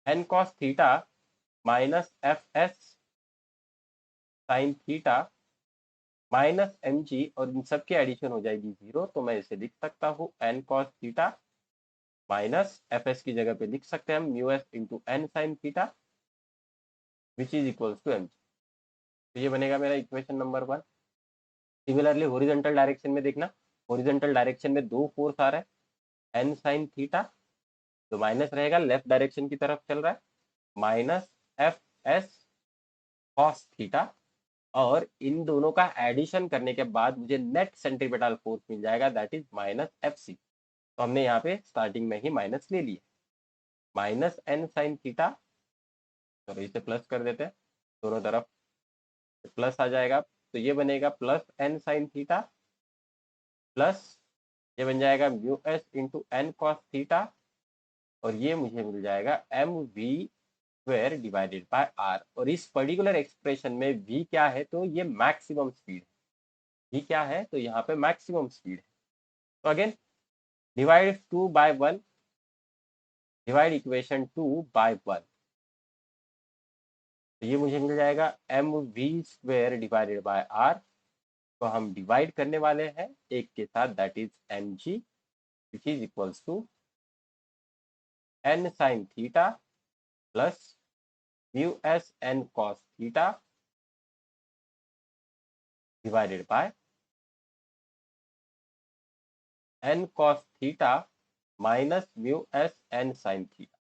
N cos theta minus F S sine theta minus M G, और इन सब की एडिशन हो जाएगी 0, तो मैं इसे लिख सकता हूँ N cos theta minus F S की जगह पे लिख सकते हैं हम mu S into N sine theta which is equals to M G. तो ये बनेगा मेरा equation number 1। Similarly horizontal direction में देखना, हॉरिजॉन्टल डायरेक्शन में दो फोर्स आ रहा है, एन साइन थीटा, तो माइनस रहेगा, लेफ्ट डायरेक्शन की तरफ चल रहा है, minus F S cos theta, और इन दोनों का एडिशन करने के बाद मुझे नेट सेंट्रीपिटल फोर्स मिल जाएगा, that is minus F C. तो हमने यहाँ पे स्टार्टिंग में ही माइनस ले लिया, माइनस एन साइन थीटा, चलो इसे प्लस कर देते हैं, दोनों तरफ प्लस आ जाएगा, तो ये बनेगा plus N sine theta plus ये बन जाएगा mu S into N cos theta, और ये मुझे मिल जाएगा M we square divided by R. और इस पर्टिकुलर एक्सप्रेशन में वी क्या है, तो ये मैक्सिमम स्पीड है। वी क्या है, तो यहाँ पे मैक्सिमम स्पीड है। तो again divide 2 by 1, divide equation 2 by 1, तो ये मुझे मिल जाएगा M we square divided by are. तो हम डिवाइड करने वाले हैं एक के साथ, that is M G which is equals to N sine theta plus mu S N cos theta divided by N cos theta minus mu S N sine theta.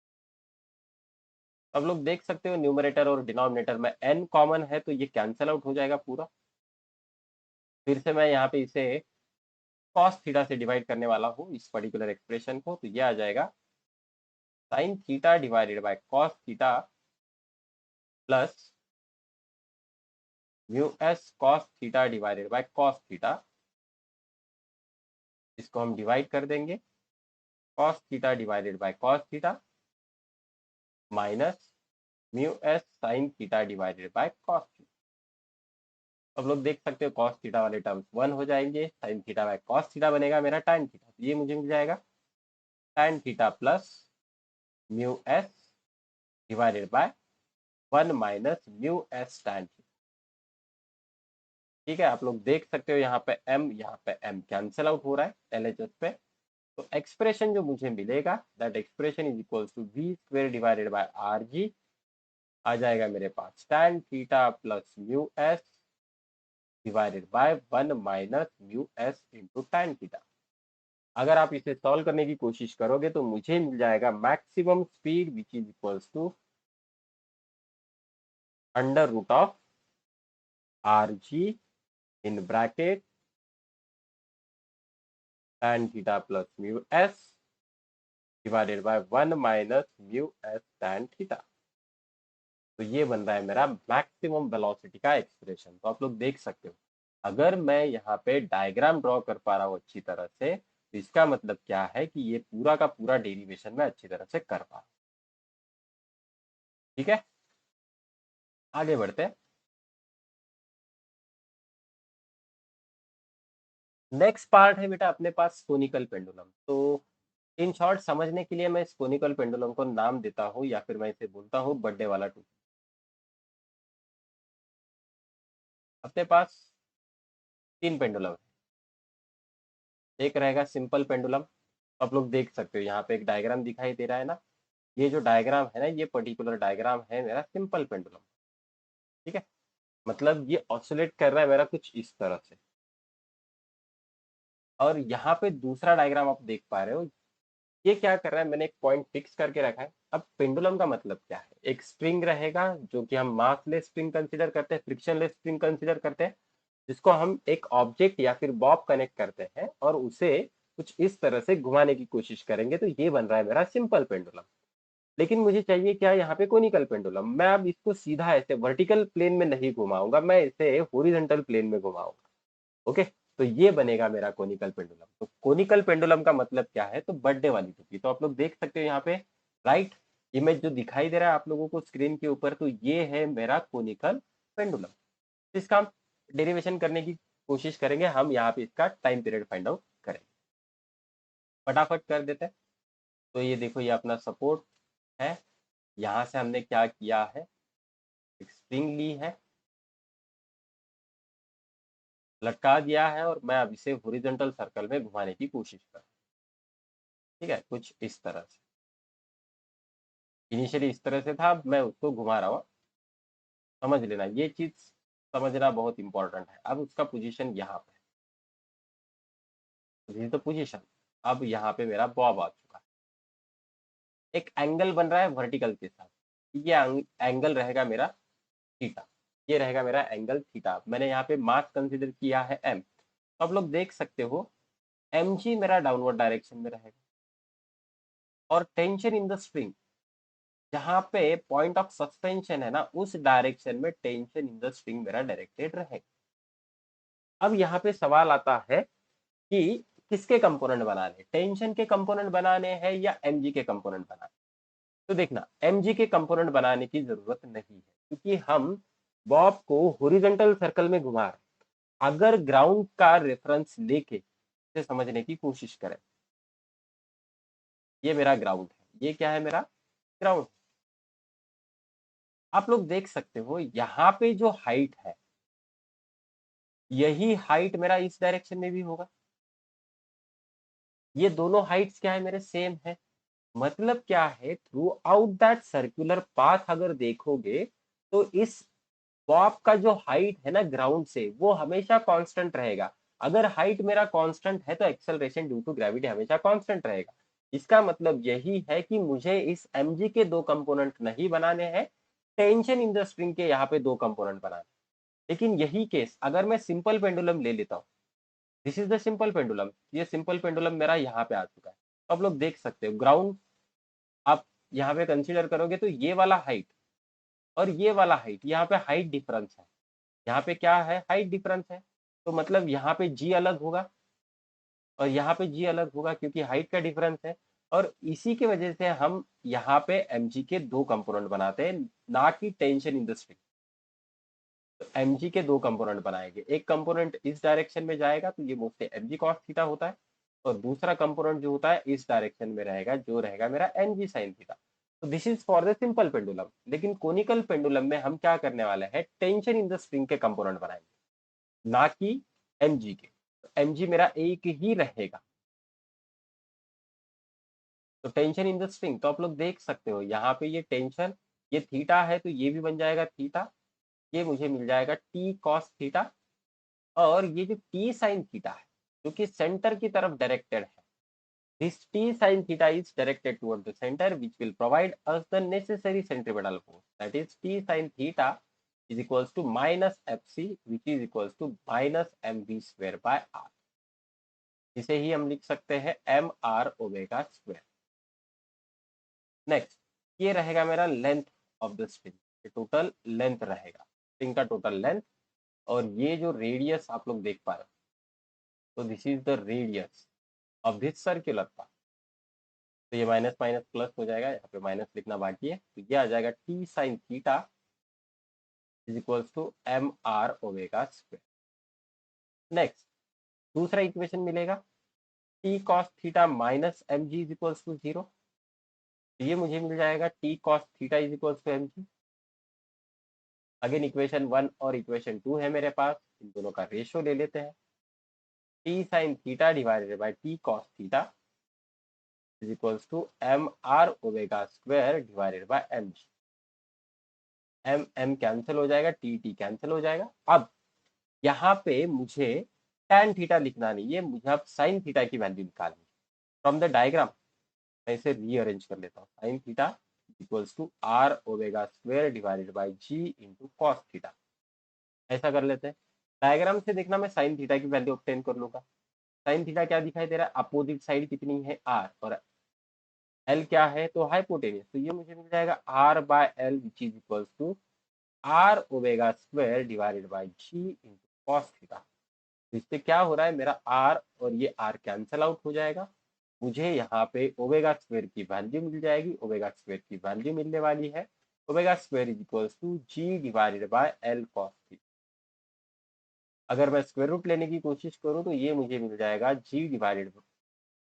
अब लोग देख सकते हो न्यूमरेटर और डिनोमिनेटर में एन कॉमन है, तो ये कैंसल आउट हो जाएगा पूरा। फिर से मैं यहाँ पे इसे कॉस थीटा से डिवाइड करने वाला हूँ इस पर्टिकुलर एक्सप्रेशन को, तो ये आ जाएगा sign theta divided by cos theta plus mu S cos theta divided by cos theta. इसको हम डिवाइड कर देंगे, cos theta divided by cos theta minus mu S sine theta divided by cos theta. अब लोग देख सकते हो cos theta वाले टर्म्स 1 हो जाएंगे, sine theta by cos theta बनेगा मेरा tan थीटा, तो ये मुझे मिल जाएगा tan theta plus mu S divided by 1 minus mu S tan theta. ठीक है, आप लोग देख सकते हो यहाँ पे m कैंसिल आउट हो रहा है LHS पे। तो एक्सप्रेशन जो मुझे मिलेगा, that expression is equals to V square divided by are G, आ जाएगा मेरे पास tan theta plus mu S divided by 1 minus mu S into tan theta. अगर आप इसे सॉल्व करने की कोशिश करोगे तो मुझे मिल जाएगा maximum speed which is equals to under root of are G in bracket tan theta plus mu S divided by 1 minus mu S tan theta. तो ये बन रहा है मेरा मैक्सिमम वेलोसिटी का एक्सप्रेशन। तो आप लोग देख सकते हो, अगर मैं यहाँ पे डायग्राम ड्रॉ कर पा रहा हूँ अच्छी तरह से, तो इसका मतलब क्या है कि ये पूरा का पूरा डेरिवेशन मैं अच्छी तरह से कर पा रहा हूँ। ठीक है, आगे बढ़ते हैं। नेक्स्ट पार्ट है बेटा अपने पास कोनिकल पेंडुलम। तो इन शॉर्ट समझने के लिए मैं इस कोनिकल पेंडुलम को नाम देता हूँ या फिर मैं इसे बोलता हूँ बर्थडे वाला टू। अपने पास तीन पेंडुलम है। एक रहेगा सिंपल पेंडुलम। आप लोग देख सकते हो यहाँ पे एक डायग्राम दिखाई दे रहा है ना। ये जो डायग्राम है ना, ये पर्टिकुलर डायग्राम है मेरा सिंपल पेंडुलम। ठीक है, मतलब ये ऑसिलेट कर रहा है मेरा कुछ इस तरह से। और यहाँ पे दूसरा डायग्राम आप देख पा रहे हो, ये क्या कर रहा है, मैंने एक पॉइंट फिक्स करके रखा है। अब पेंडुलम का मतलब क्या है, एक स्प्रिंग रहेगा जो कि हम मासलेस स्प्रिंग कंसीडर करते हैं, फ्रिक्शनलेस स्प्रिंग कंसीडर करते हैं, जिसको हम एक ऑब्जेक्ट या फिर बॉब कनेक्ट करते हैं और उसे कुछ इस तरह से घुमाने की कोशिश करेंगे, तो ये बन रहा है मेरा सिंपल पेंडुलम। लेकिन मुझे चाहिए क्या यहाँ पे कोनिकल पेंडुलम। मैं अब इसको सीधा ऐसे वर्टिकल प्लेन में नहीं घुमाऊंगा, मैं इसे हॉरिजॉन्टल प्लेन में घुमाऊंगा। ओके, तो ये बनेगा मेरा कोनिकल पेंडुलम। तो कोनिकल पेंडुलम का मतलब क्या है, तो बर्थडे वाली टोपी। तो आप लोग देख सकते हो यहाँ पे राइट इमेज जो दिखाई दे रहा है आप लोगों को स्क्रीन के ऊपर, तो ये है मेरा कोनिकल पेंडुलम। इसका हम डेरिवेशन करने की कोशिश करेंगे, हम यहाँ पे इसका टाइम पीरियड फाइंड आउट करेंगे। फटाफट कर देते हैं। तो ये देखो, ये अपना सपोर्ट है। यहाँ से हमने क्या किया है, एक स्प्रिंग ली है, लटका दिया है, और मैं अब इसे हॉरिजॉन्टल सर्कल में घुमाने की कोशिश कर। ठीक है, कुछ इस तरह से। इनिशियली इस तरह से था, अब मैं उसको घुमा रहा हूँ। समझ लेना, ये चीज समझना बहुत इंपॉर्टेंट है। अब उसका पोजीशन यहाँ पे, दिस द पोजीशन। अब यहाँ पे मेरा बॉब आ चुका है, एक एंगल बन रहा है वर्टिकल के साथ। ये एंगल रहेगा मेरा थीटा। ये रहेगा मेरा एंगल थीटा। मैंने यहाँ पे मास कंसीडर किया है एम। तो आप लोग देख सकते हो एम जी मेरा डाउनवर्ड डायरेक्शन में रहेगा, और टेंशन इन द स्प्रिंग, जहाँ पे पॉइंट ऑफ सस्पेंशन है ना, उस डायरेक्शन में टेंशन इन द स्प्रिंग मेरा डायरेक्टेड रहेगा। अब यहाँ पे सवाल आता है कि किसके कंपोनेंट बनाने, टेंशन के कंपोनेंट बनाने हैं या एमजी के कंपोनेंट बनाने। तो देखना, एमजी के कंपोनेंट बनाने की जरूरत नहीं है, क्योंकि हम बॉब को हॉरिजॉन्टल सर्कल में घुमा रहे। अगर ग्राउंड का रेफरेंस लेके इसे समझने की कोशिश करें, ये मेरा ग्राउंड है, ये क्या है मेरा ग्राउंड। आप लोग देख सकते हो यहाँ पे जो हाइट है, यही हाइट मेरा इस डायरेक्शन में भी होगा। ये दोनों हाइट्स क्या है मेरे, सेम है। मतलब क्या है, through out that circular path अगर देखोगे, तो इस बॉब का जो हाइट है ना ग्राउंड से, वो हमेशा कांस्टेंट रहेगा। अगर हाइट मेरा कांस्टेंट है तो एक्सेलरेशन ड्यू टू ग्रेविटी हमेशा कांस्टेंट रहेगा। इसका मतलब यही है कि मुझे इस mg के दो कंपोनेंट नहीं बनाने हैं, टेंशन इन द स्प्रिंग के यहाँ पे दो कंपोनेंट बनाने। लेकिन यही केस अगर मैं सिंपल पेंडुलम ले लेता हूँ, this is the simple pendulum, ये सिंपल पेंडुलम मेरा यहाँ पे आ चुका है। तो आप लोग देख सकते हो ग्राउंड आप यहाँ पे कंसीडर करोगे, तो ये वाला हाइट और ये वाला हाइट, यहाँ पे हाइट डिफरेंस है। यहाँ पे क्या है, हाइट डिफरेंस है। तो मतलब यहाँ पे जी अलग होगा और यहाँ पे जी अलग होगा, क्योंकि हाइट का डिफरेंस है। और इसी की वजह से हम यहाँ पे mg के दो कंपोनेंट बनाते हैं, ना कि टेंशन इन द स्ट्रिंग। तो mg के दो कंपोनेंट बनाएंगे, एक कंपोनेंट इस डायरेक्शन में जाएगा तो ये मोस्टली mg cos थीटा होता है, और दूसरा कंपोनेंट जो होता है इस डायरेक्शन में रहेगा, जो रहेगा मेरा mg sin थीटा। तो this is for the simple pendulum. लेकिन कोनिकल पेंडुलम में हम क्या करने वाले हैं, टेंशन इन द स्प्रिंग के कंपोनेंट बनाएंगे, ना कि mg के। तो mg मेरा एक ही रहेगा। तो टेंशन इन द स्ट्रिंग, तो आप लोग देख सकते हो यहाँ पे ये टेंशन, ये थीटा है तो ये भी बन जाएगा थीटा, ये मुझे मिल जाएगा टी कॉस थीटा। और ये जो टी साइन थीटा है, जो कि सेंटर की तरफ डायरेक्टेड है, this T sine theta is directed toward the centre which will provide us the necessary centripetal force, that is T sine theta is equals to minus fc which is equals to minus mv square by r। इसे ही हम लिख सकते हैं M R omega square. Next, ये रहेगा मेरा length of the string, ये total length रहेगा स्ट्रिंग का टोटल लेंथ। और ये जो रेडियस आप लोग देख पा रहे हो, तो this is the radius of this circular path. तो ये माइनस माइनस प्लस हो जाएगा, यहाँ पे माइनस लिखना बाकी है, तो ये आ जाएगा T sine theta is equals to M R omega square. Next, दूसरा इक्वेशन मिलेगा T cos theta minus M G is equals to 0। ये मुझे मिल जाएगा T cos theta is equals to M G. Again equation 1 और equation 2 है मेरे पास, इन दोनों का रेशियो ले लेते हैं। T sine theta divided by T cos theta is equals to M R omega square divided by M G. M M cancel हो जाएगा, टी टी कैंसिल हो जाएगा। अब यहाँ पे मुझे tan थीटा लिखना नहीं है, मुझे अब साइन थीटा की वैल्यू निकालनी है फ्रॉम द डायग्राम। मैं इसे रीअरेंज कर लेता हूँ। Sine theta equals to R omega square divided by G into cos theta. ऐसा कर लेते हैं। डायग्राम से देखना मैं साइन थीटा की वैल्यू ऑब्टेन कर लूंगा। साइन थीटा क्या दिखाई दे रहा है, अपोजिट साइड कितनी है आर, और एल क्या है तो हाइपोटेनियस, तो ये मुझे मिल जाएगा R by L which is equals to R omega square divided by G into cos theta. इससे क्या हो रहा है, मेरा आर और ये आर कैंसल आउट हो जाएगा। मुझे यहाँ पे ओमेगा स्क्वायर की वैल्यू मिल जाएगी। ओमेगा स्क्वायर की वैल्यू मिलने वाली है omega square is equals to G divided by L cos theta. अगर मैं स्क्वायर रूट लेने की कोशिश करूँ तो ये मुझे मिल जाएगा G divided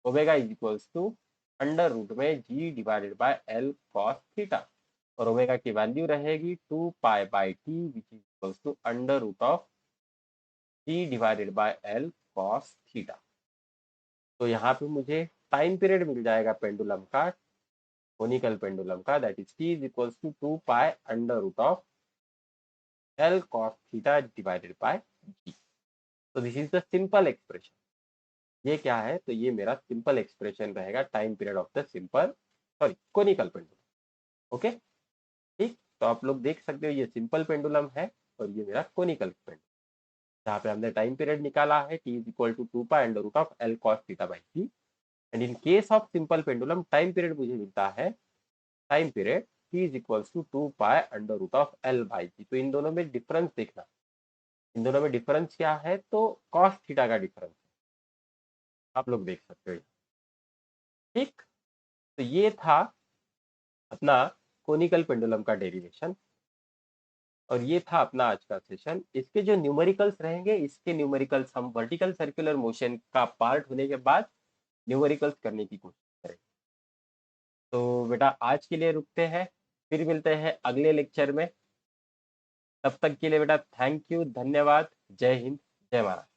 omega is equals to under root में G divided by L cos theta, और ओमेगा की वैल्यू रहेगी 2 pi by T which is equals to under root of G divided by L cos theta. तो यहाँ पे मुझे time period मिल जाएगा pendulum का, कोनिकल पेंडुलम का, that is T is equals to 2 pi under root of L cos theta divided by G. तो this is the simple expression. ये क्या है, तो ये मेरा सिंपल एक्सप्रेशन रहेगा time period of the simple sorry conical pendulum. Okay, ठीक। तो आप लोग देख सकते हो ये सिंपल पेंडुलम है और ये मेरा कोनिकल पेंडुलम, जहाँ पे हमने टाइम पीरियड निकाला है T is equal to 2 pi under root of L cos theta by G. And in case of simple pendulum time period मुझे मिलता है time period t is equals to 2 pi under root of L by G. तो इन दोनों में difference देखना, इन दोनों में डिफरेंस क्या है, तो कॉस थीटा का डिफरेंस आप लोग देख सकते हो। ठीक, तो ये था अपना कोनिकल पेंडुलम का डेरिवेशन, और ये था अपना आज का सेशन। इसके जो न्यूमेरिकल्स रहेंगे, इसके न्यूमेरिकल्स हम वर्टिकल सर्कुलर मोशन का पार्ट होने के बाद न्यूमेरिकल्स करने की कोशिश करेंगे। तो बेटा आज के लिए रुकते हैं, फिर मिलते हैं अगले लेक्चर में। तब तक के लिए बेटा थैंक यू, धन्यवाद, जय हिंद, जय महाराष्ट्र।